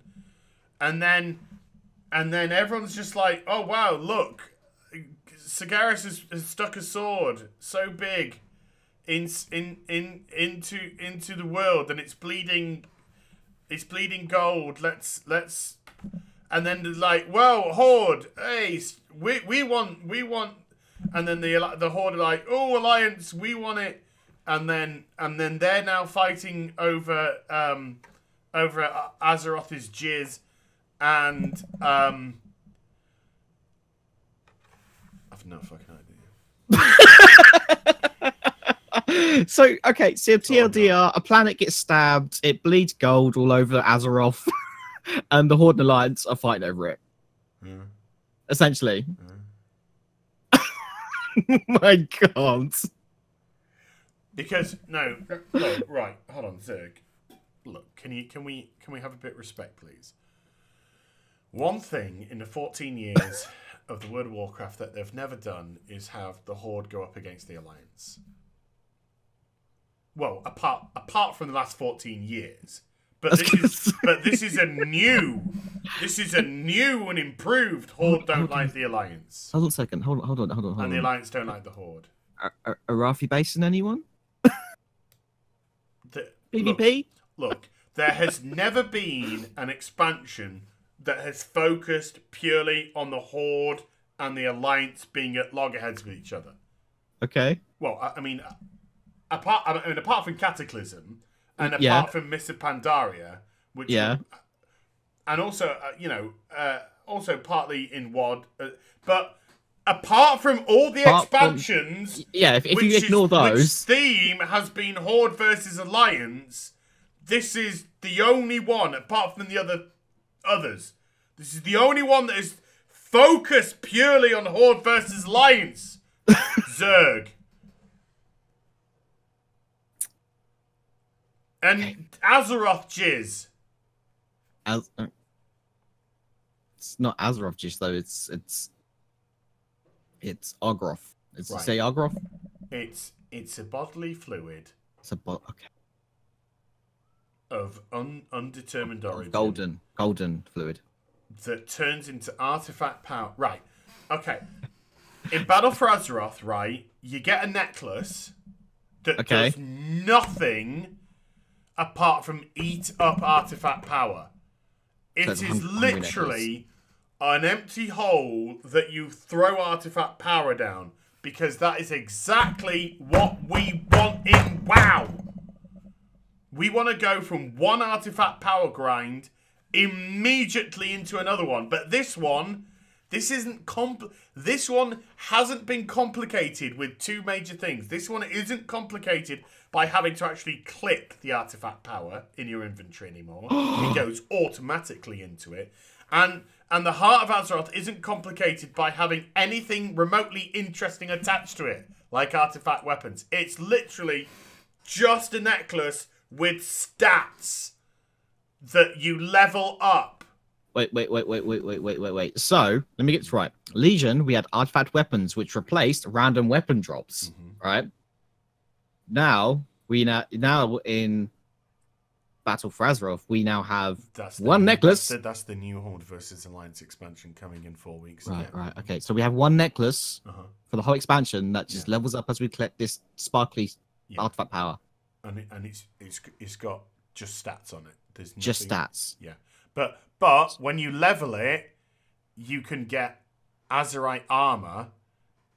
and then everyone's just like, oh wow, look, Sagaris has stuck a sword so big into the world, and it's bleeding gold. Let's, and then they're like, whoa, Horde, hey, we want, and then the Horde are like, oh, Alliance, we want it. And then they're now fighting over Azeroth's jizz, and I've no fucking idea. So TLDR, a planet gets stabbed, it bleeds gold all over Azeroth, and the Horde and Alliance are fighting over it. Yeah. Essentially. Yeah. My God. Because look, right, hold on, Zerg. Look, can we have a bit of respect, please? One thing in the 14 years of the World of Warcraft that they've never done is have the Horde go up against the Alliance. Well, apart from the last 14 years, but this is a new and improved Horde don't like the Alliance. Hold on a second. Hold on. And the Alliance don't like the Horde. Are Rafi basing anyone? PvP? Look, there has never been an expansion that has focused purely on the Horde and the Alliance being at loggerheads with each other. Okay. Well, apart from Cataclysm and apart from Mists of Pandaria, which and also also partly in WoD, but apart from all the expansions, if you ignore those, which theme has been Horde versus Alliance. This is the only one, apart from the others. This is the only one that is focused purely on Horde versus Alliance. Zerg. And Azeroth jizz. It's not Azeroth jizz though. It's Argroth. Is it say Argroth? It's a bodily fluid. It's a okay. Of undetermined origin. Golden fluid. That turns into artifact power. Right. Okay. In Battle for Azeroth, right, you get a necklace that does nothing apart from eat up artifact power. It So is literally an empty hole that you throw artifact power down, because that is exactly what we want in WoW. We want to go from one artifact power grind immediately into another one. But this one, this one hasn't been complicated with two major things. This one isn't complicated by having to actually click the artifact power in your inventory anymore. It goes automatically into it. And the Heart of Azeroth isn't complicated by having anything remotely interesting attached to it, like artifact weapons. It's literally just a necklace with stats that you level up. Wait. So, let me get this right. Legion, we had artifact weapons, which replaced random weapon drops, right? Now in Battle for Azeroth, we now have one necklace. That's the new Horde versus Alliance expansion coming in 4 weeks. Right. Okay, so we have one necklace for the whole expansion that just levels up as we collect this sparkly artifact power. And it's got just stats on it. There's nothing, just stats. Yeah. But when you level it, you can get Azerite armor,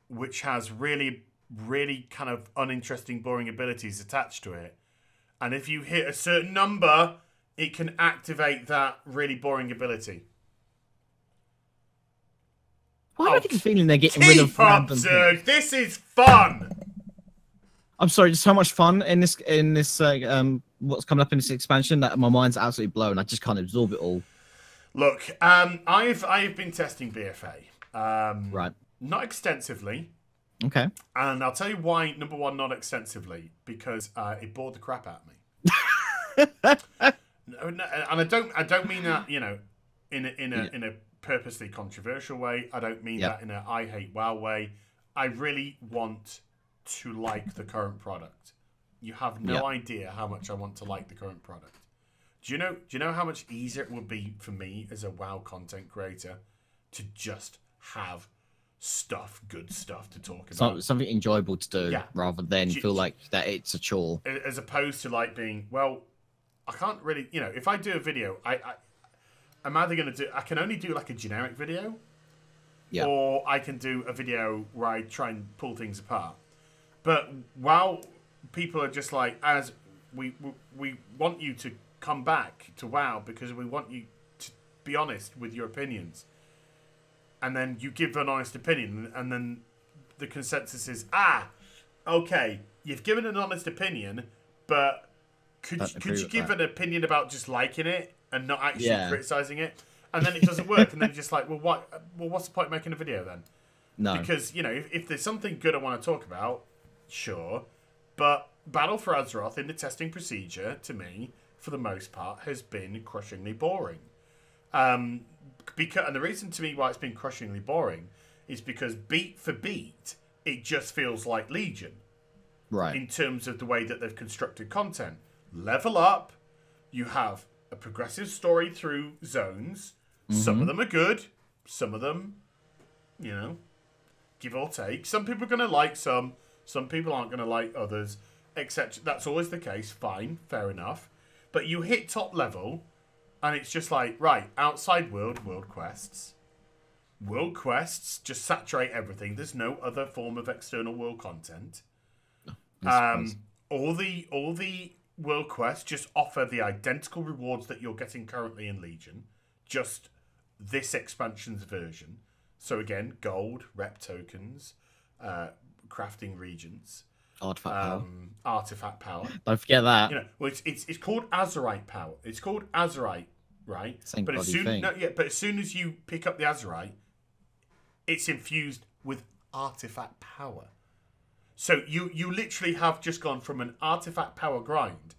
which has really, really kind of uninteresting, boring abilities attached to it. And if you hit a certain number, it can activate that really boring ability. Why do I get the feeling they're getting rid of random Zerg. This is fun. I'm sorry, just so much fun in this what's coming up in this expansion that my mind's absolutely blown. I just can't absorb it all. Look, I've been testing BFA. Right. Not extensively. Okay. And I'll tell you why. Number one, not extensively, because it bored the crap out of me. And I don't mean that, you know, in a purposely controversial way. I don't mean that in a I hate WoW way. I really want to like the current product. You have no idea how much I want to like the current product. Do you know how much easier it would be for me as a WoW content creator to just have good stuff to talk about, something enjoyable to do, rather than feel like that it's a chore, as opposed to like being, well, I can't really, you know, if I do a video, I'm either going to do, I can only do like a generic video, or I can do a video where I try and pull things apart. But while people are just like, as we want you to come back to WoW because we want you to be honest with your opinions. And then you give an honest opinion, and then the consensus is, okay, you've given an honest opinion, but could you give an opinion about just liking it and not actually criticizing it? And then it doesn't work, and then you're just like, well, what's the point of making a video then? No. Because, you know, if there's something good I want to talk about, sure, but Battle for Azeroth in the testing procedure, to me, for the most part, has been crushingly boring. And the reason to me why it's been crushingly boring is because beat for beat, it just feels like Legion. Right. In terms of the way that they've constructed content. Level up, you have a progressive story through zones. Some of them are good. Some of them, you know, give or take. Some people are going to like some. Some people aren't going to like others. Etc. That's always the case. Fine. Fair enough. But you hit top level, and it's just like, right, outside world quests. World quests just saturate everything. There's no other form of external world content. All the world quests just offer the identical rewards that you're getting currently in Legion. Just this expansion's version. So again, gold, rep tokens, crafting regions. Artifact power. Don't forget that. You know, well, it's called Azerite power. It's called Azerite, right? Same but as soon as you pick up the Azerite, it's infused with artifact power. So you literally have just gone from an artifact power grind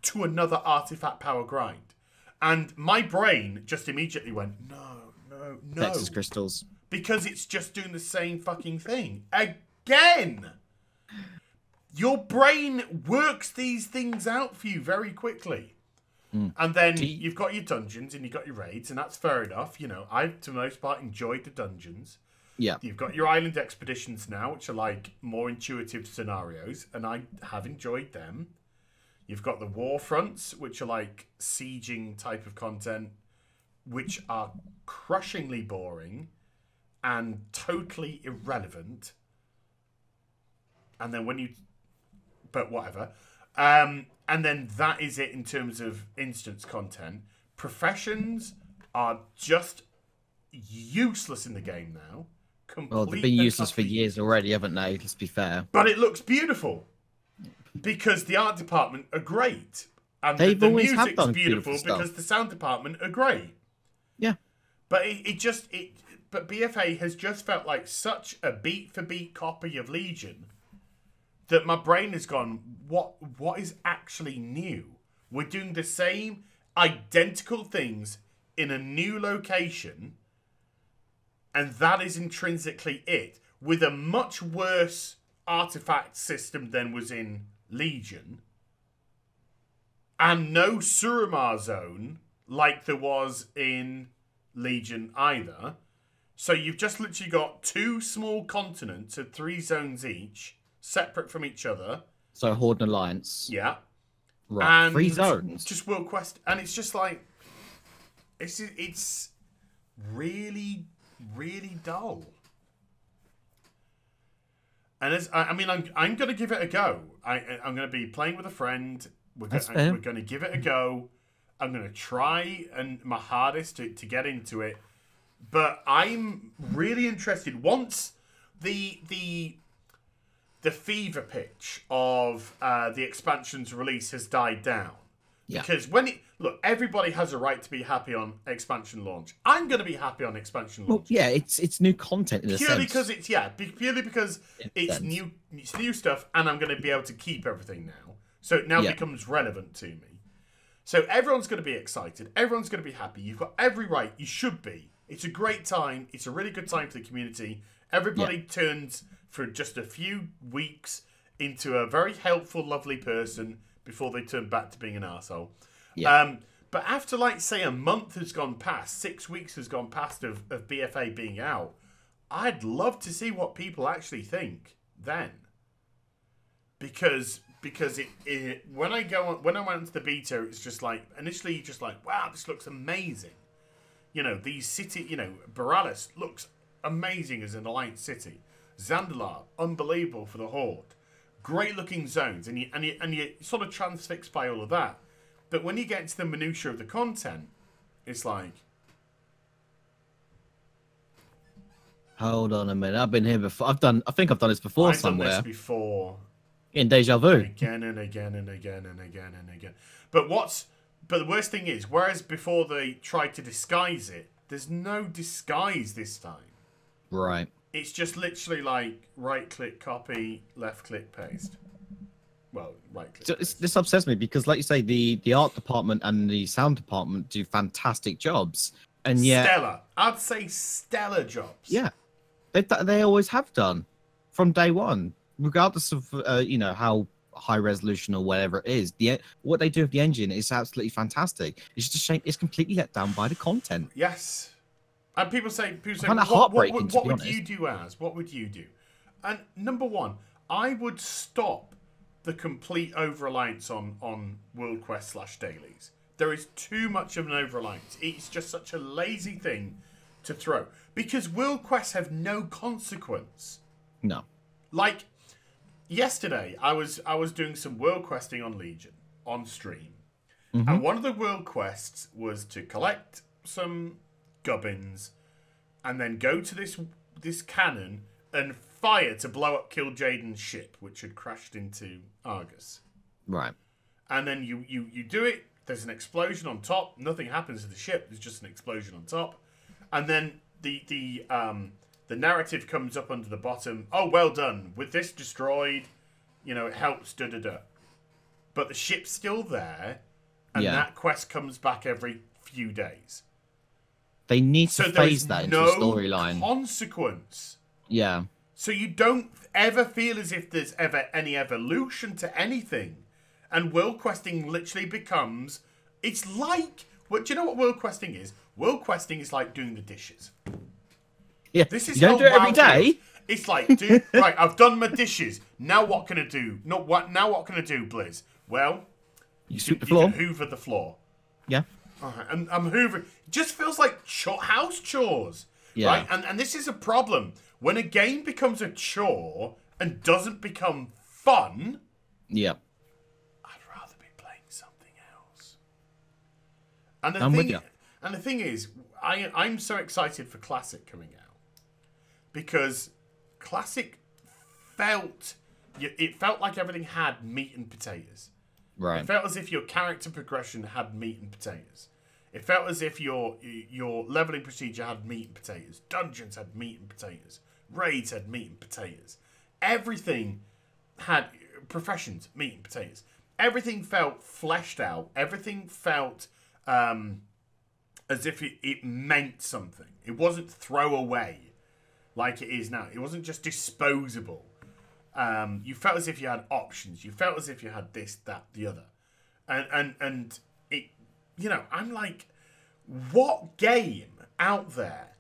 to another artifact power grind, and my brain just immediately went no. Nexus crystals. Because it's just doing the same fucking thing again. Your brain works these things out for you very quickly. And then you've got your dungeons and you've got your raids, and that's fair enough. You know, I've, to the most part, enjoyed the dungeons. Yeah. You've got your island expeditions now, which are like more intuitive scenarios, and I have enjoyed them. You've got the war fronts, which are like sieging type of content, which are crushingly boring and totally irrelevant. And then but whatever. And then that is it in terms of instance content. Professions are just useless in the game now. Well, they've been useless for years already, haven't they? Let's be fair. But it looks beautiful because the art department are great, and They've the always music's done beautiful beautiful because the sound department are great. Yeah. But but BFA has just felt like such a beat for beat copy of Legion that my brain has gone, what is actually new? We're doing the same identical things in a new location, and that is intrinsically it, with a much worse artifact system than was in Legion, and no Suramar zone like there was in Legion either. So you've just literally got 2 small continents of 3 zones each, separate from each other. So Horde and Alliance. Yeah. Right. And 3 zones. Just World Quest, and it's just like it's really, really dull. And I'm going to give it a go. I'm going to be playing with a friend. We're going to give it a go. I'm going to try my hardest to get into it. But I'm really interested. Once the fever pitch of the expansion's release has died down. Yeah. Because everybody has a right to be happy on expansion launch. I'm going to be happy on expansion launch. Well, yeah, it's new content in a sense. Purely because it's new stuff, and I'm going to be able to keep everything now. So it now becomes relevant to me. So everyone's going to be excited. Everyone's going to be happy. You've got every right. You should be. It's a great time. It's a really good time for the community. Everybody turns for just a few weeks into a very helpful, lovely person before they turn back to being an arsehole. Yeah. But after, say, a month has gone past, 6 weeks has gone past of BFA being out, I'd love to see what people actually think then. Because when I went into the beta, it's just initially wow, this looks amazing. These city, Borealis looks amazing as an Alliance city. Zandalar, unbelievable for the Horde. Great looking zones, and you sort of transfixed by all of that. But when you get into the minutiae of the content, it's like, hold on a minute. I've been here before. I think I've done this before somewhere. I've done this before. In Deja Vu. Again and again and again and again and again. But the worst thing is, whereas before they tried to disguise it, there's no disguise this time. Right. It's just literally right-click, copy, left-click, paste. Well, right-click. So this upsets me because, like you say, the art department and the sound department do fantastic jobs, and yet stellar. I'd say stellar jobs. Yeah, they always have done from day one, regardless of how high resolution or whatever it is. What they do with the engine is absolutely fantastic. It's just a shame it's completely let down by the content. Yes. And people say, kind of heartbreaking. What would you do, Az? What would you do? And number one, I would stop the complete over-reliance on World Quest /dailies. There is too much of an over-reliance. It's just such a lazy thing to throw. Because World Quests have no consequence. No. Like, yesterday, I was doing some World Questing on Legion, on stream. Mm-hmm. And one of the World Quests was to collect some gubbins, and then go to this cannon and fire to blow up Kill Jaden's ship, which had crashed into Argus. Right. And then you do it. There's an explosion on top. Nothing happens to the ship. There's just an explosion on top. And then the narrative comes up under the bottom. Oh, well done. With this destroyed, it helps. But the ship's still there, and that quest comes back every few days. They need to phase that into the storyline. Consequence. Yeah. So you don't ever feel as if there's ever any evolution to anything. And world questing literally becomes... It's like... Do you know what world questing is? World questing is like doing the dishes. Yeah. This is you don't do it every day. It's like, right, I've done my dishes. Now what can I do? Now what can I do, Blizz? Well, You sweep the floor. You can hoover the floor. Yeah. All right, and I'm hoovering. It just feels like house chores. Yeah. Right? And this is a problem. When a game becomes a chore and doesn't become fun, yeah, I'd rather be playing something else. And the thing is, I'm so excited for Classic coming out because Classic felt like everything had meat and potatoes. Right. It felt as if your character progression had meat and potatoes. It felt as if your leveling procedure had meat and potatoes. Dungeons had meat and potatoes. Raids had meat and potatoes. Everything had professions, meat and potatoes. Everything felt fleshed out. Everything felt as if it meant something. It wasn't throwaway like it is now. It wasn't just disposable. You felt as if you had options. You felt as if you had this, that, the other. And it, you know, I'm like, what game out there?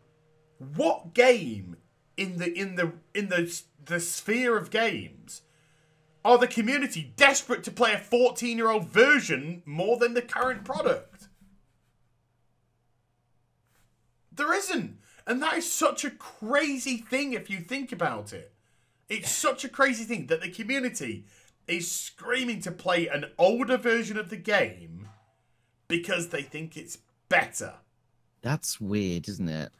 What game in the sphere of games are the community desperate to play a 14-year-old version more than the current product? There isn't. And that is such a crazy thing if you think about it. It's such a crazy thing that the community is screaming to play an older version of the game because they think it's better. That's weird, isn't it?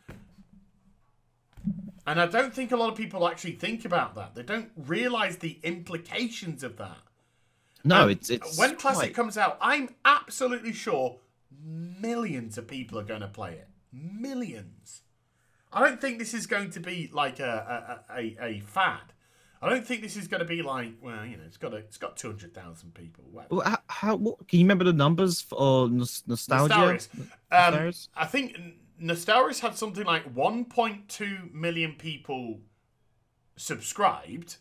And I don't think a lot of people actually think about that. They don't realise the implications of that. No, it's when Classic comes out, I'm absolutely sure millions of people are going to play it. Millions. I don't think this is going to be like a fad. I don't think this is going to be like, well, you know, it's got 200,000 people. Well, what, can you remember the numbers for Nostalgia? I think Nostalgia had something like 1.2 million people subscribed,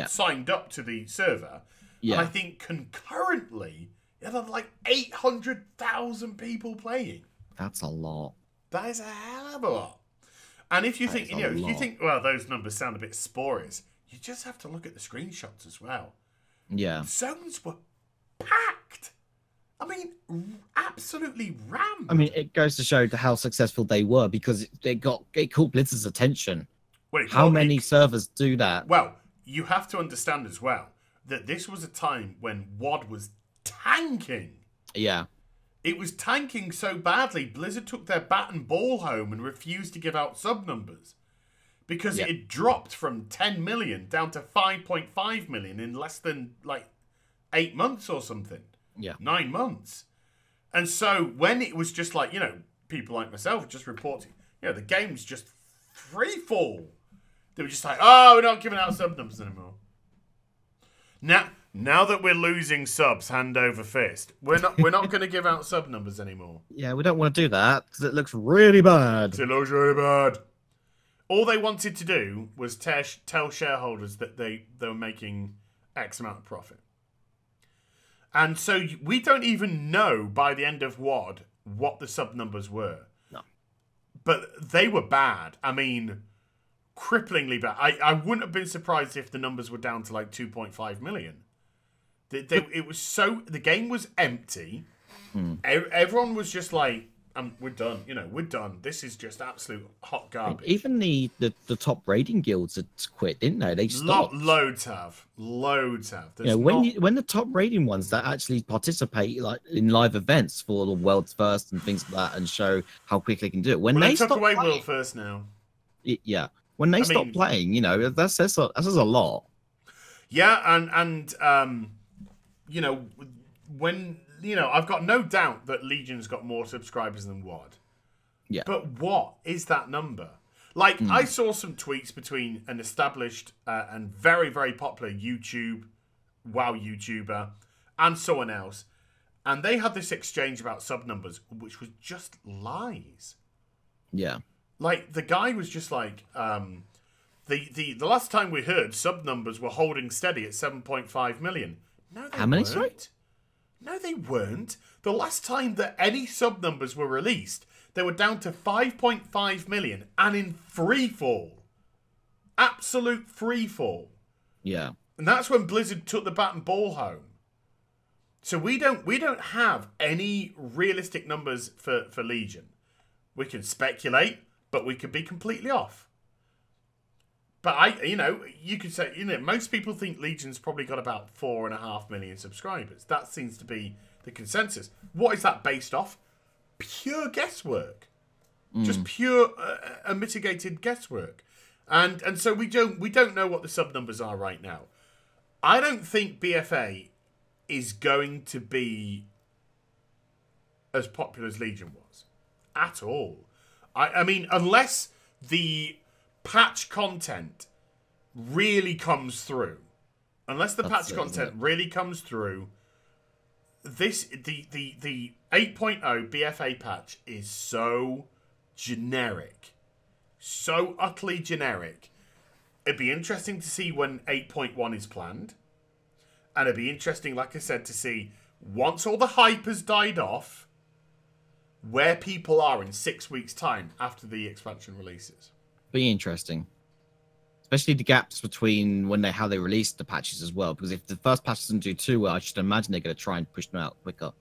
signed up to the server. Yeah. And I think concurrently, it had like 800,000 people playing. That's a lot. That is a hell of a lot. And if you think, you know, if you think, well, those numbers sound a bit spurious, you just have to look at the screenshots as well. Yeah. Zones were packed. I mean, absolutely rammed. I mean, it goes to show how successful they were because it caught Blizzard's attention. Well, how many servers do that? Well, you have to understand as well that this was a time when WoD was tanking. Yeah. It was tanking so badly, Blizzard took their bat and ball home and refused to give out sub numbers. Because it had dropped from 10 million down to 5.5 million in less than, like, 8 months or something. Yeah. 9 months. And so when it was just like, you know, people like myself just reporting, you know, the game's just free fall. They were just like, oh, we're not giving out sub numbers anymore. Now that we're losing subs hand over fist, we're not going to give out sub numbers anymore. Yeah, we don't want to do that because it looks really bad. It looks really bad. All they wanted to do was tell shareholders that they were making X amount of profit. And so we don't even know by the end of WoD what the sub numbers were. No. But they were bad. I mean, cripplingly bad. I wouldn't have been surprised if the numbers were down to like 2.5 million. It was so... The game was empty. Everyone was just like, we're done. You know, we're done. This is just absolute hot garbage. Even the top raiding guilds had quit, didn't they? They stopped. Loads have. Yeah, when the top raiding ones that actually participate like in live events for the world's first and things like that and show how quick they can do it. When they took stop away playing, world first now. Yeah. When they stop playing, you know, that says a lot. Yeah, and you know, when... You know, I've got no doubt that Legion's got more subscribers than WoD. Yeah. But what is that number? Like, I saw some tweets between an established and very, very popular WoW YouTuber and someone else. And they had this exchange about sub numbers, which was just lies. Yeah. Like, the guy was just like, the last time we heard, sub numbers were holding steady at 7.5 million. No, they How many, weren't. sorry? No, they weren't. The last time that any sub numbers were released, they were down to 5.5 million and in free fall. Absolute free fall. Yeah. And that's when Blizzard took the bat and ball home. So we don't have any realistic numbers for Legion. We can speculate, but we could be completely off. But you could say, most people think Legion's probably got about 4.5 million subscribers. That seems to be the consensus. What is that based off? Pure guesswork. Just pure mitigated guesswork. And so we don't know what the sub numbers are right now. I don't think BFA is going to be as popular as Legion was at all. I mean, unless the patch content really comes through. Unless the patch content really comes through, the 8.0 BFA patch is so generic. So utterly generic. It'd be interesting to see when 8.1 is planned. And it'd be interesting, like I said, to see, once all the hype has died off, where people are in 6 weeks' time after the expansion releases. Be interesting. Especially the gaps between how they release the patches as well. Because if the first patch doesn't do too well, I should imagine they're going to try and push them out quicker.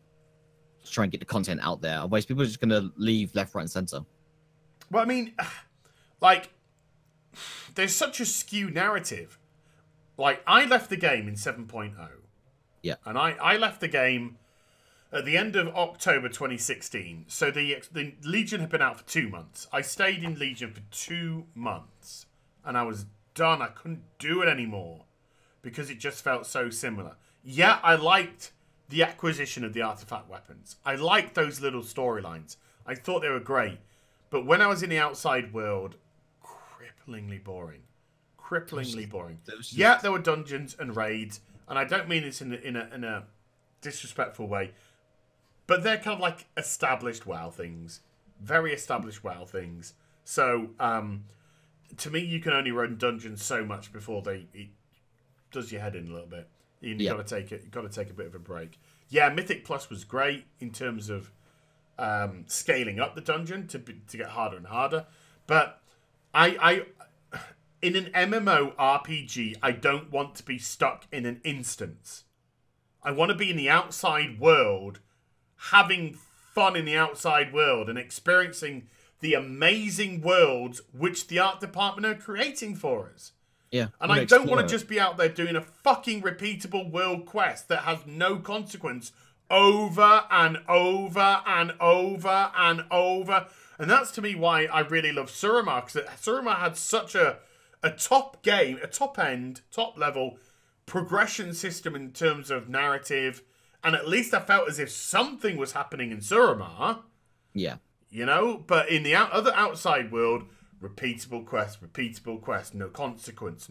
To try and get the content out there. Otherwise, people are just going to leave left, right, and centre. Well, I mean, like, there's such a skew narrative. Like, I left the game in 7.0. Yeah. And I left the game at the end of October 2016. So the Legion had been out for 2 months. I stayed in Legion for 2 months. And I was done. I couldn't do it anymore. Because it just felt so similar. Yeah, I liked the acquisition of the artifact weapons. I liked those little storylines. I thought they were great. But when I was in the outside world, cripplingly boring. Cripplingly boring. Yeah, there were dungeons and raids, and I don't mean this in a disrespectful way, but they're kind of like established WoW things, very established WoW things. So, to me, you can only run dungeons so much before it does your head in a little bit. You got to take it. You got to take a bit of a break. Yeah, Mythic Plus was great in terms of scaling up the dungeon to get harder and harder, but I in an MMO RPG, I don't want to be stuck in an instance. I want to be in the outside world, having fun in the outside world, and experiencing the amazing worlds which the art department are creating for us. Yeah. And I don't want to just be out there doing a fucking repeatable world quest that has no consequence over and over and over and over. And that's to me why I really love Suramar, because Suramar had such a top game, a top end, top level progression system in terms of narrative, and at least I felt as if something was happening in Suramar. Yeah. But in the other outside world, repeatable quest, no consequence.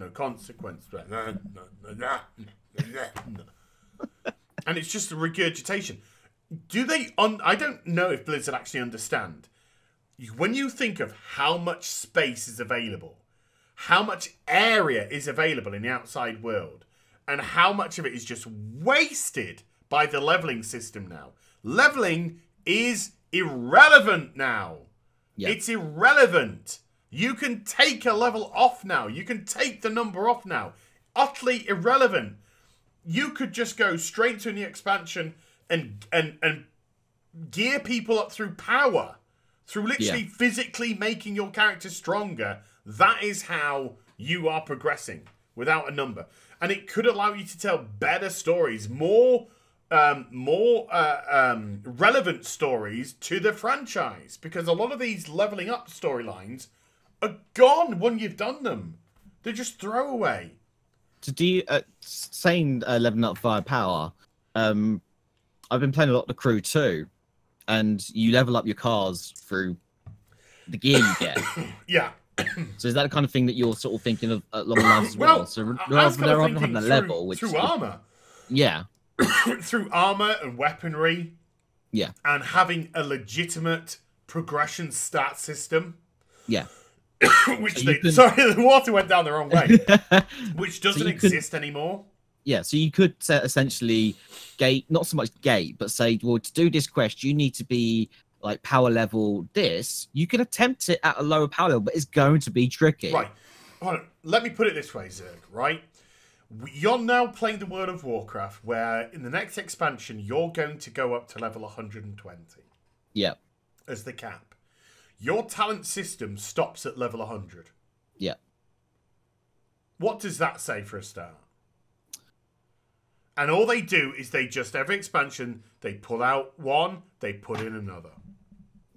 And it's just a regurgitation. I don't know if Blizzard actually understand. When you think of how much space is available, how much area is available in the outside world, and how much of it is just wasted by the leveling system now. Leveling is irrelevant now. Yeah. It's irrelevant. You can take a level off now. You can take the number off now. Utterly irrelevant. You could just go straight to the expansion and gear people up through power. Through literally physically making your character stronger. That is how you are progressing without a number. And it could allow you to tell better stories, more relevant stories to the franchise. Because a lot of these leveling up storylines are gone when you've done them. They're just throwaway. Saying leveling up via power, I've been playing a lot of the crew too. And you level up your cars through the gear you get. Yeah. So is that the kind of thing that you're sort of thinking of along the lines as well? So rather than having a level, which through armor. Yeah. Through armor and weaponry. Yeah. And having a legitimate progression stat system. Yeah. Sorry, the water went down the wrong way. Which doesn't exist anymore. Yeah, so you could essentially not so much gate, but say, well, to do this quest, you need to be like power level this. You can attempt it at a lower power level, but it's going to be tricky. Right. Hold on. Let me put it this way, Zerg, right? You're now playing the World of Warcraft, where in the next expansion, you're going to go up to level 120. Yeah. As the cap. Your talent system stops at level 100. Yeah. What does that say for a start? And all they do is they just, every expansion, they pull out one, they put in another.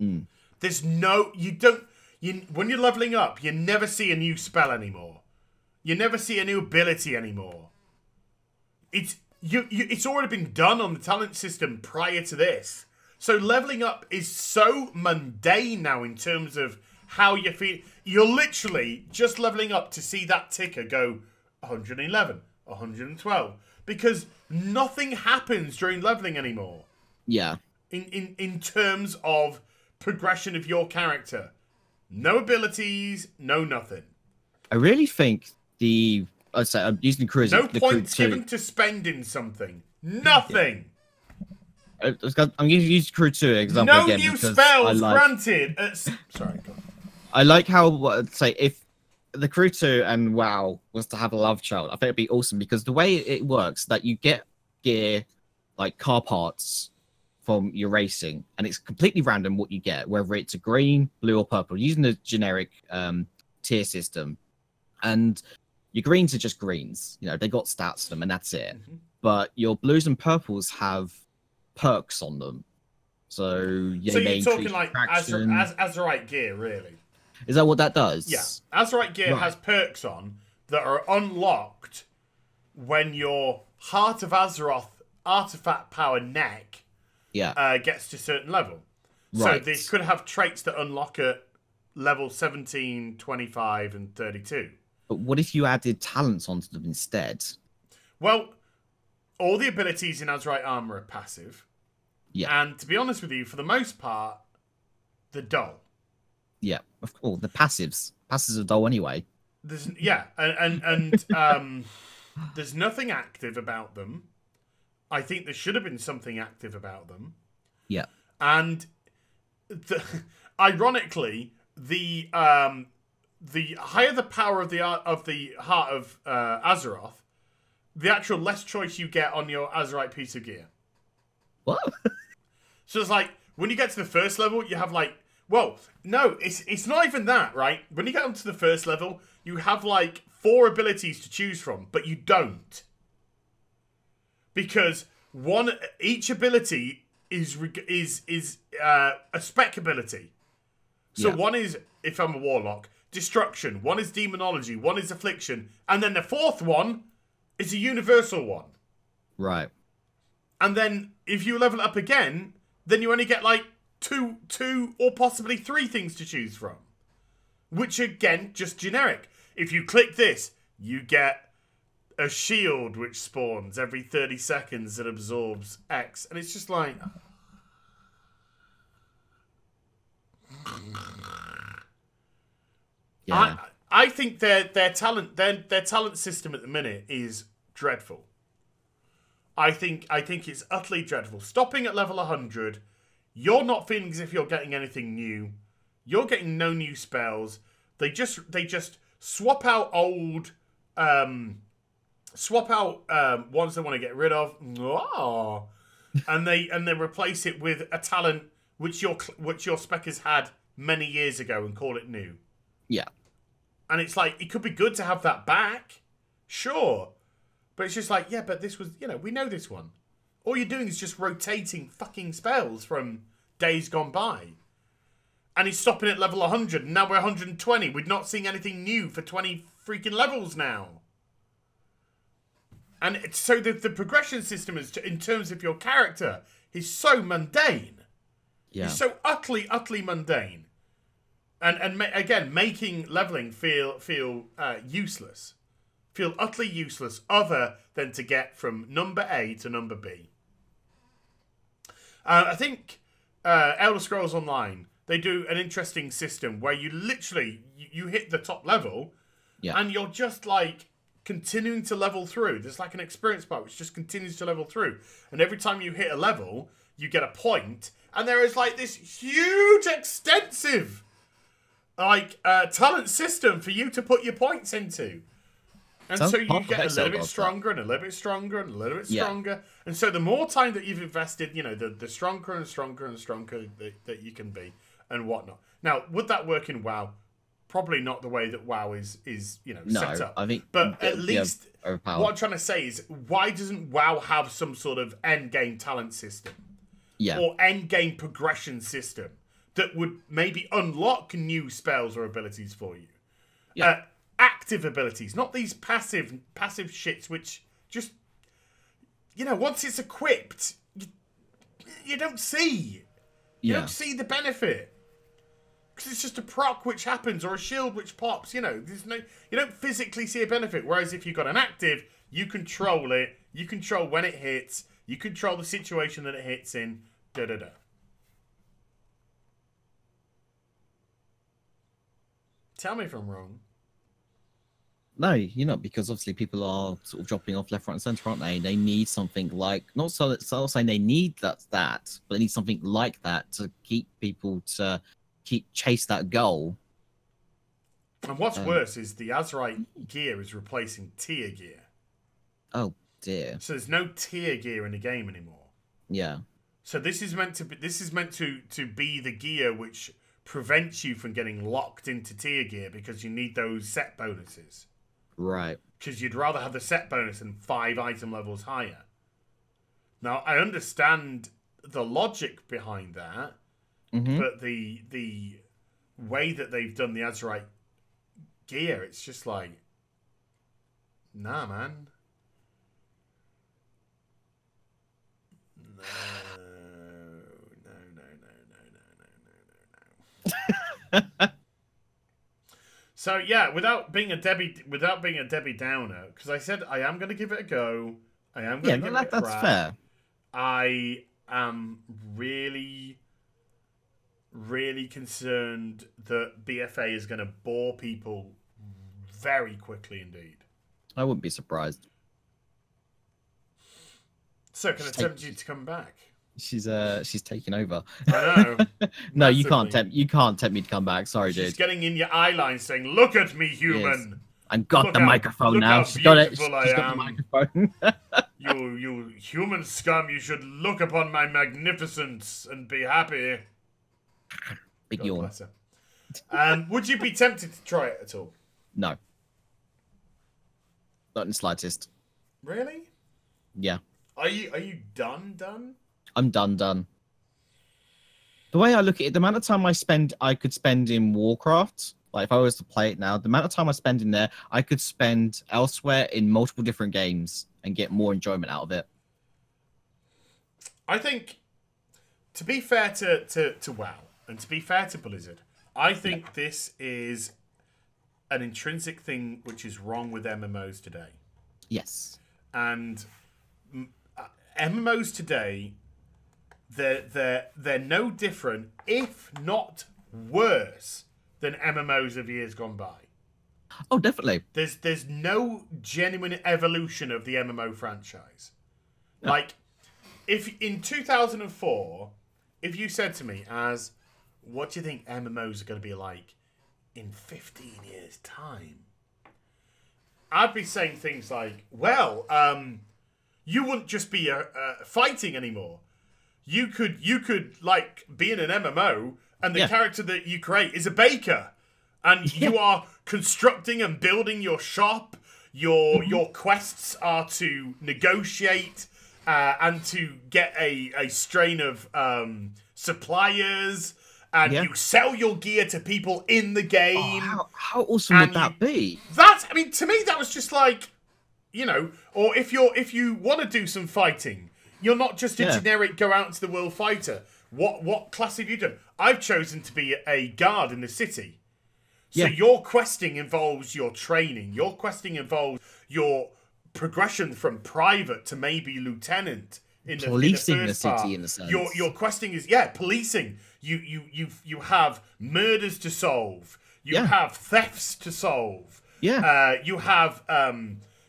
Mm. There's no, when you're leveling up, you never see a new spell anymore. You never see a new ability anymore. It's already been done on the talent system prior to this. So leveling up is so mundane now in terms of how you feel. You're literally just leveling up to see that ticker go 111, 112. Because nothing happens during leveling anymore. Yeah. In terms of progression of your character. No abilities, no nothing. I really think I'd say I'm using cruiser. No points given to spending something. Nothing. Yeah. I'm going to use Crew 2 example no again. No new because spells granted. Sorry, go on. I like how, say, if the Crew 2 and WoW was to have a love child, I think it'd be awesome because the way it works, that you get gear, like car parts from your racing, and it's completely random what you get, whether it's a green, blue, or purple, using the generic tier system. And your greens are just greens. You know, they got stats to them, and that's it. Mm-hmm. But your blues and purples have perks on them. So you're talking like Azerite gear, really? Is that what that does? Yeah. Azerite gear has perks on that are unlocked when your Heart of Azeroth artifact power neck gets to a certain level. Right. So they could have traits that unlock at level 17, 25, and 32. But what if you added talents onto them instead? Well, all the abilities in Azerite armor are passive. Yeah. And to be honest with you, for the most part, they're dull. Yeah, of course. The passives are dull anyway. There's there's nothing active about them. I think there should have been something active about them. Yeah. And ironically, the higher the power of the Heart of Azeroth, the actual less choice you get on your Azerite piece of gear. What? So it's like when you get to the first level, you have like. Well, no, it's not even that, right? When you get onto the first level, you have like 4 abilities to choose from, but you don't. Because each ability is a spec ability. So one is, if I'm a warlock, destruction, one is demonology, one is affliction, and then the 4th one is a universal one. Right. And then if you level it up again, then you only get like two or possibly 3 things to choose from, which again just generic. If you click this, you get a shield which spawns every 30 seconds that absorbs X, and it's just like I think their talent system at the minute is dreadful. I think it's utterly dreadful. Stopping at level 100. You're not feeling as if you're getting anything new. You're getting no new spells. They just swap out old ones they want to get rid of. Oh. and they replace it with a talent which your spec has had many years ago and call it new. Yeah. And it's like it could be good to have that back. Sure. But it's just like, yeah, but this was, we know this one. All you're doing is just rotating fucking spells from days gone by. And he's stopping at level 100, and now we're 120. We're not seeing anything new for 20 freaking levels now. And so the progression system is in terms of your character is so mundane. Yeah. It's so utterly mundane. And again, making leveling feel useless. Feel utterly useless other than to get from number A to number B. I think Elder Scrolls Online, they do an interesting system where you literally, you hit the top level and you're just like continuing to level through. There's like an experience bar which just continues to level through. And every time you hit a level, you get a point. And there is like this huge, extensive talent system for you to put your points into. And so you get a little bit stronger and a little bit stronger and a little bit stronger. And so the more time that you've invested, you know, the stronger and stronger and stronger that you can be and whatnot. Now, would that work in WoW? Probably not the way that WoW is you know, set up. I think, but at least what I'm trying to say is, why doesn't WoW have some sort of end game talent system? Yeah. Or end game progression system that would maybe unlock new spells or abilities for you? Yeah. Active abilities, not these passive shits, which just, you know, once it's equipped, you don't see. You don't see the benefit. Because it's just a proc which happens or a shield which pops, you know. You don't physically see a benefit. Whereas if you've got an active, you control it. You control when it hits. You control the situation that it hits in. Da-da-da. Tell me if I'm wrong. No, you're not, because obviously people are sort of dropping off left, right, and centre, aren't they? They need something like, not so saying they need that, but they need something like that to keep people to chase that goal. And what's worse is the Azeroth gear is replacing tier gear. Oh dear. So there's no tier gear in the game anymore. Yeah. So this is meant to be the gear which prevents you from getting locked into tier gear because you need those set bonuses. Right. Because you'd rather have the set bonus than 5 item levels higher. Now, I understand the logic behind that, but the way that they've done the Azeroth gear, it's just like, nah, man. No. So yeah, without being a Debbie Downer, because I said I am going to give it a go. I am going to give it a crack. That's fair. I am really, really concerned that BFA is going to bore people very quickly indeed. I wouldn't be surprised. So can I tempt you to come back? She's taking over. I know. No, you can't tempt me to come back. Sorry, dude. She's getting in your eye line saying, "Look at me, human." Yes. I've got the microphone now. She's got it. She's got the microphone. You human scum! You should look upon my magnificence and be happy. Big yawn. Would you be tempted to try it at all? No. Not in the slightest. Really? Yeah. Are you done? I'm done. The way I look at it, the amount of time I could spend in Warcraft, like if I was to play it now, the amount of time I spend in there, I could spend elsewhere in multiple different games and get more enjoyment out of it. I think, to be fair to WoW, and to be fair to Blizzard, I think this is an intrinsic thing which is wrong with MMOs today. Yes. And MMOs today, they're no different, if not worse, than MMOs of years gone by. Oh, definitely. There's no genuine evolution of the MMO franchise. No. Like, if in 2004, if you said to me, what do you think MMOs are going to be like in 15 years' time? I'd be saying things like, well, you wouldn't just be fighting anymore. You could like be in an MMO, and the character that you create is a baker, and you are constructing and building your shop. Your quests are to negotiate and to get a strain of suppliers, and you sell your gear to people in the game. Oh, how awesome would that be? I mean, to me, that was just like, you know, or if you want to do some fighting, you're not just a generic go out into the world fighter. What class have you done? I've chosen to be a guard in the city. So your questing involves your training. Your questing involves your progression from private to maybe lieutenant in policing the city part. In a sense. Your questing is policing. You have murders to solve. You have thefts to solve. Yeah. You have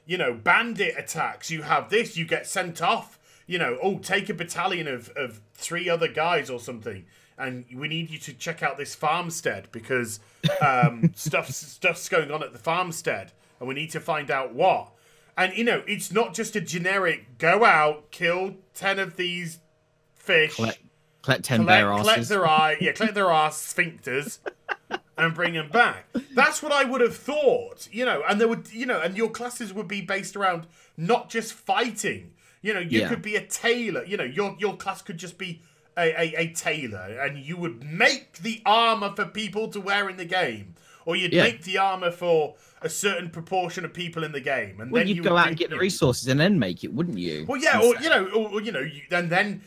you know, bandit attacks. You have this. You get sent off. You know, take a battalion of 3 other guys or something, and we need you to check out this farmstead because stuff's going on at the farmstead. and we need to find out what. And, you know, it's not just a generic, go out, kill 10 of these fish. Collect 10 bear asses. Collect their ass sphincters and bring them back. That's what I would have thought, you know, and there would, you know, and your classes would be based around not just fighting. You know, you could be a tailor. You know, your class could just be a tailor, and you would make the armor for people to wear in the game. Or you'd make the armor for a certain proportion of people in the game, and then you'd go out and get the resources and then make it, wouldn't you? Well, yeah, or you know, and then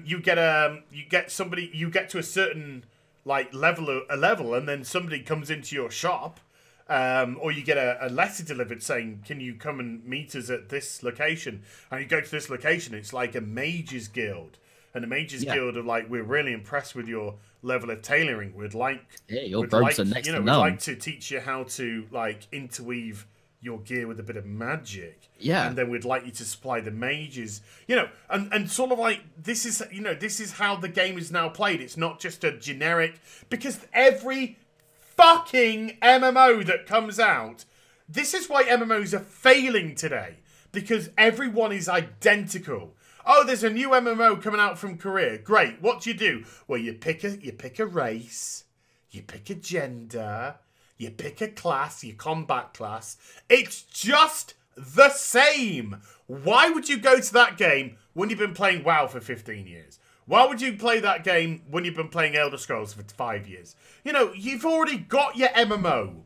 you get to a certain like level, and then somebody comes into your shop, or you get a letter delivered saying, "Can you come and meet us at this location?" And you go to this location, it's like a mages guild. And the Mages Guild are like, we're really impressed with your level of tailoring. We'd like, your robes are next to none. We'd like to teach you how to like interweave your gear with a bit of magic. Yeah. And then we'd like you to supply the mages. You know, and sort of like this is how the game is now played. It's not just a generic, because every fucking MMO that comes out, this is why MMOs are failing today, because everyone is identical. Oh, there's a new MMO coming out from Korea. Great. What do? Well, you pick a race, you pick a gender, you pick a class, your combat class. It's just the same. Why would you go to that game when you've been playing WoW for 15 years? Why would you play that game when you've been playing Elder Scrolls for 5 years? You know, you've already got your MMO.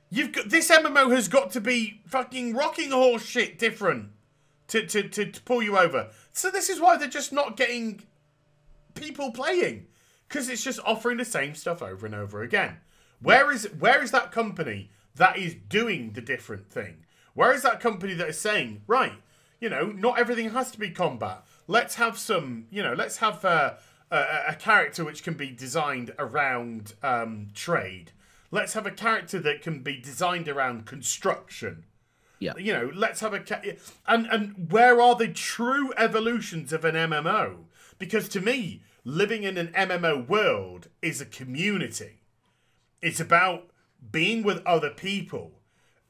This MMO has got to be fucking rocking horse shit different. To pull you over. So this is why they're just not getting people playing, because it's just offering the same stuff over and over again. Where is that company that is doing the different thing? Where is that company that is saying, right, you know, not everything has to be combat. Let's have some, you know, let's have a character which can be designed around trade. Let's have a character that can be designed around construction. Yeah. You know, let's have and where are the true evolutions of an MMO? Because to me, living in an MMO world is a community. It's about being with other people.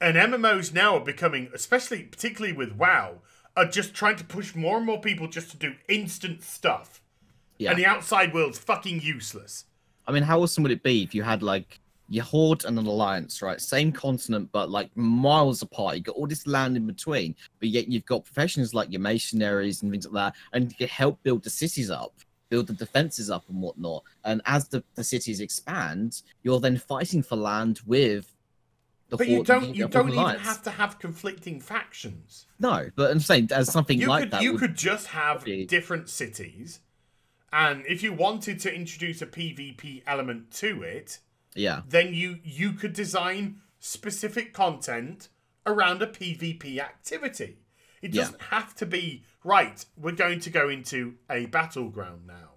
And MMOs now are becoming, particularly with WoW, are just trying to push more and more people just to do instant stuff. Yeah. And the outside world's fucking useless. I mean, how awesome would it be if you had like your Horde and an Alliance, right? Same continent, but like miles apart. You got all this land in between, but yet you've got professions like your mercenaries and things like that, and you can help build the cities up, build the defenses up and whatnot. And as the cities expand, you're then fighting for land with the But Horde. You don't even have to have conflicting factions. No, but I'm saying as something that. You could just have different cities, and if you wanted to introduce a PvP element to it, then you could design specific content around a PvP activity. It doesn't have to be, right, we're going to go into a battleground now.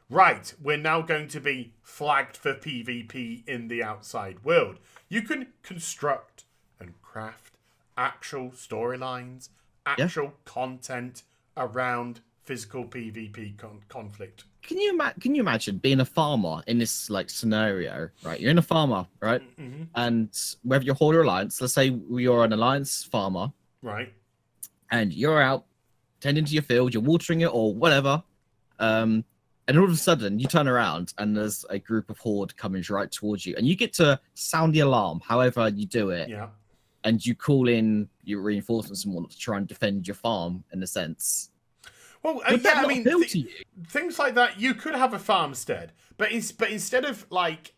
Right, we're now going to be flagged for PvP in the outside world. You can construct and craft actual storylines, actual content around physical PvP conflict. Can you imagine being a farmer in this like scenario, right? You're in a farmer, right? Mm-hmm. And whether you're Horde or Alliance, let's say you're an Alliance farmer, right? And you're out tending to your field, you're watering it or whatever, and all of a sudden you turn around and there's a group of Horde coming right towards you, and you get to sound the alarm, however you do it, and you call in your reinforcements and whatnot to try and defend your farm in a sense. Well, I mean, things like that. You could have a farmstead, but instead of like,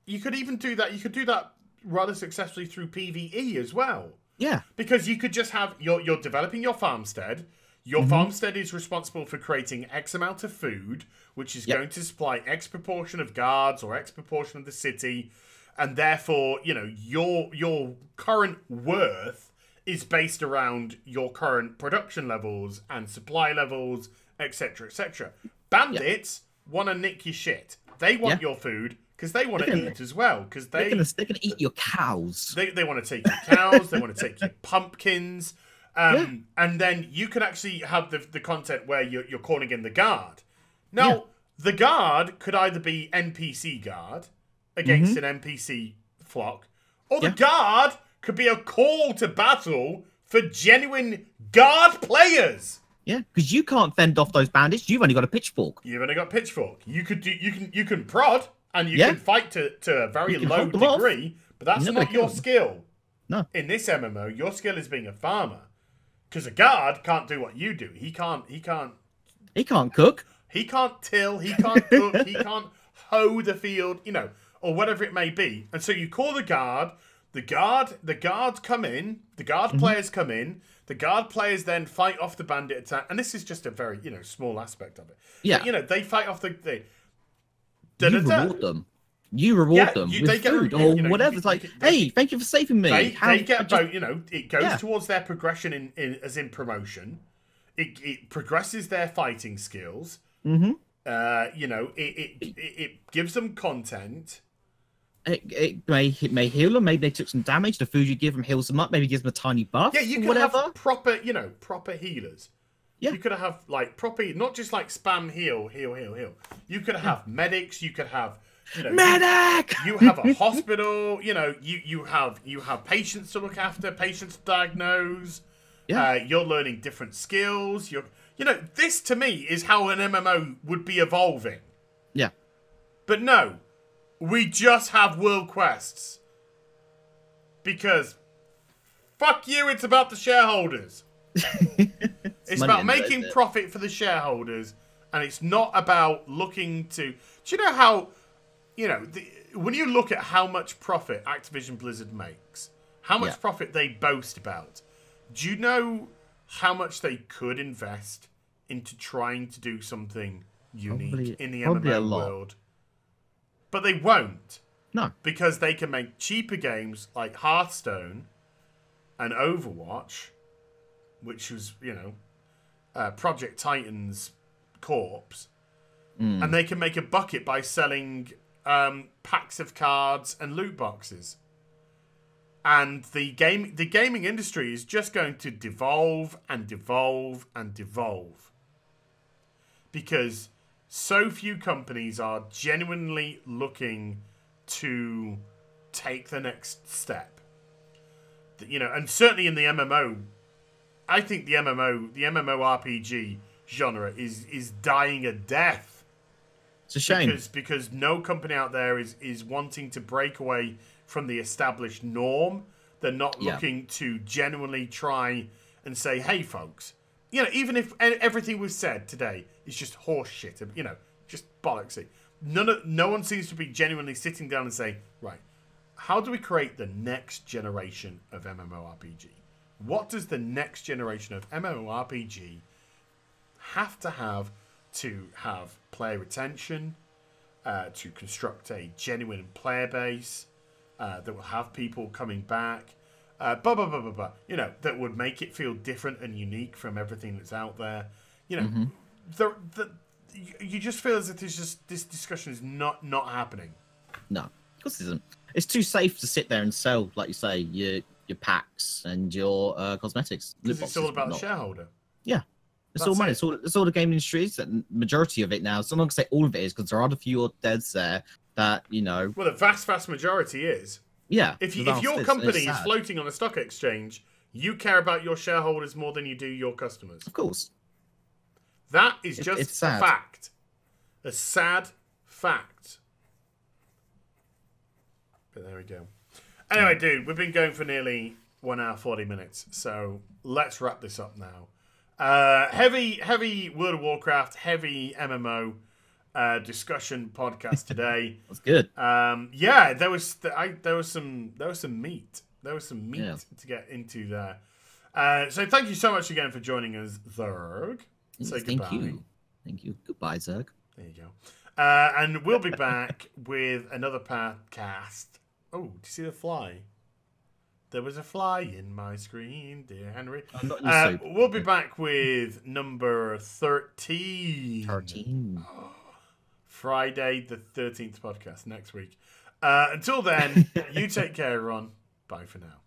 you could even do that. You could do that rather successfully through PvE as well. Yeah, because you could just have you're developing your farmstead. Your farmstead is responsible for creating X amount of food, which is going to supply X proportion of guards or X proportion of the city, and therefore, you know, your current worth is based around your current production levels and supply levels, etc., etc. Bandits want to nick your shit. They want your food because they want to eat as well. Because they're gonna eat your cows. They want to take your cows. They want to take your pumpkins. And then you can actually have the content where you're calling in the guard. Now, the guard could either be NPC guard against an NPC flock, Or the guard could be a call to battle for genuine guard players. Yeah, because you can't fend off those bandits. You've only got a pitchfork. You've only got pitchfork. You can prod and you can fight to a very low degree, but that's not your skill. No. In this MMO, your skill is being a farmer. Because a guard can't do what you do. He can't cook. He can't till, he can't cook, he can't hoe the field, you know, or whatever it may be. And so you call the guards come in, the guard players come in, the guard players then fight off the bandit attack. And this is just a very, small aspect of it. Yeah. But, they fight off the you reward them. You reward them with food or whatever. It's like, hey, thank you for saving me. They get about, it goes towards their progression as in promotion. It progresses their fighting skills. Mm-hmm. It gives them content. It may heal them. Maybe they took some damage. The food you give them heals them up. Maybe gives them a tiny buff. Yeah, you could have proper healers. Yeah. You could have like proper, not just like spam heal. You could have medics. You could have medic. You have a hospital. You have patients to look after, patients to diagnose. Yeah. You're learning different skills. This to me is how an MMO would be evolving. Yeah. But no, we just have world quests. Because, fuck you, it's about the shareholders. It's about making profit for the shareholders. And it's not about looking to... Do you know how... when you look at how much profit Activision Blizzard makes, how much profit they boast about, do you know how much they could invest into trying to do something unique in the MMO world? But they won't. No. Because they can make cheaper games like Hearthstone and Overwatch, which was, Project Titan's corpse. And they can make a bucket by selling packs of cards and loot boxes. And the gaming industry is just going to devolve and devolve and devolve. Because so few companies are genuinely looking to take the next step. And certainly in the MMO, I think the MMORPG genre is dying a death. It's a shame. Because no company out there is wanting to break away from the established norm. They're not looking to genuinely try and say, hey, folks, even if everything we've said today is just horse shit, just bollocksy. No one seems to be genuinely sitting down and saying, right, how do we create the next generation of MMORPG? What does the next generation of MMORPG have to have player retention, to construct a genuine player base, that will have people coming back, that would make it feel different and unique from everything that's out there. You just feel as if this discussion is not happening. No, of course it isn't. It's too safe to sit there and sell, like you say, your packs and your cosmetics. Because it's all about the shareholder. Yeah. It's all money. It's all the gaming industry. It's the majority of it now. So I'm not going to say all of it is, because there are a few deads there that, Well, the vast majority is. Yeah. If your company is floating on a stock exchange, you care about your shareholders more than you do your customers. Of course. That is just a fact. A sad fact. But there we go. Anyway, dude, we've been going for nearly 1 hour, 40 minutes. So let's wrap this up now. Heavy World of Warcraft, heavy MMO discussion podcast today. That's good. Yeah, there was some meat. There was some meat to get into there. So thank you so much again for joining us, Zerg. Say goodbye. Thank you. Goodbye, Zerg. There you go. And we'll be back with another podcast. Oh, do you see the fly? There was a fly in my screen, dear Henry. We'll be back with number 13. 13. Friday the 13th podcast next week. Until then, you take care, everyone. Bye for now.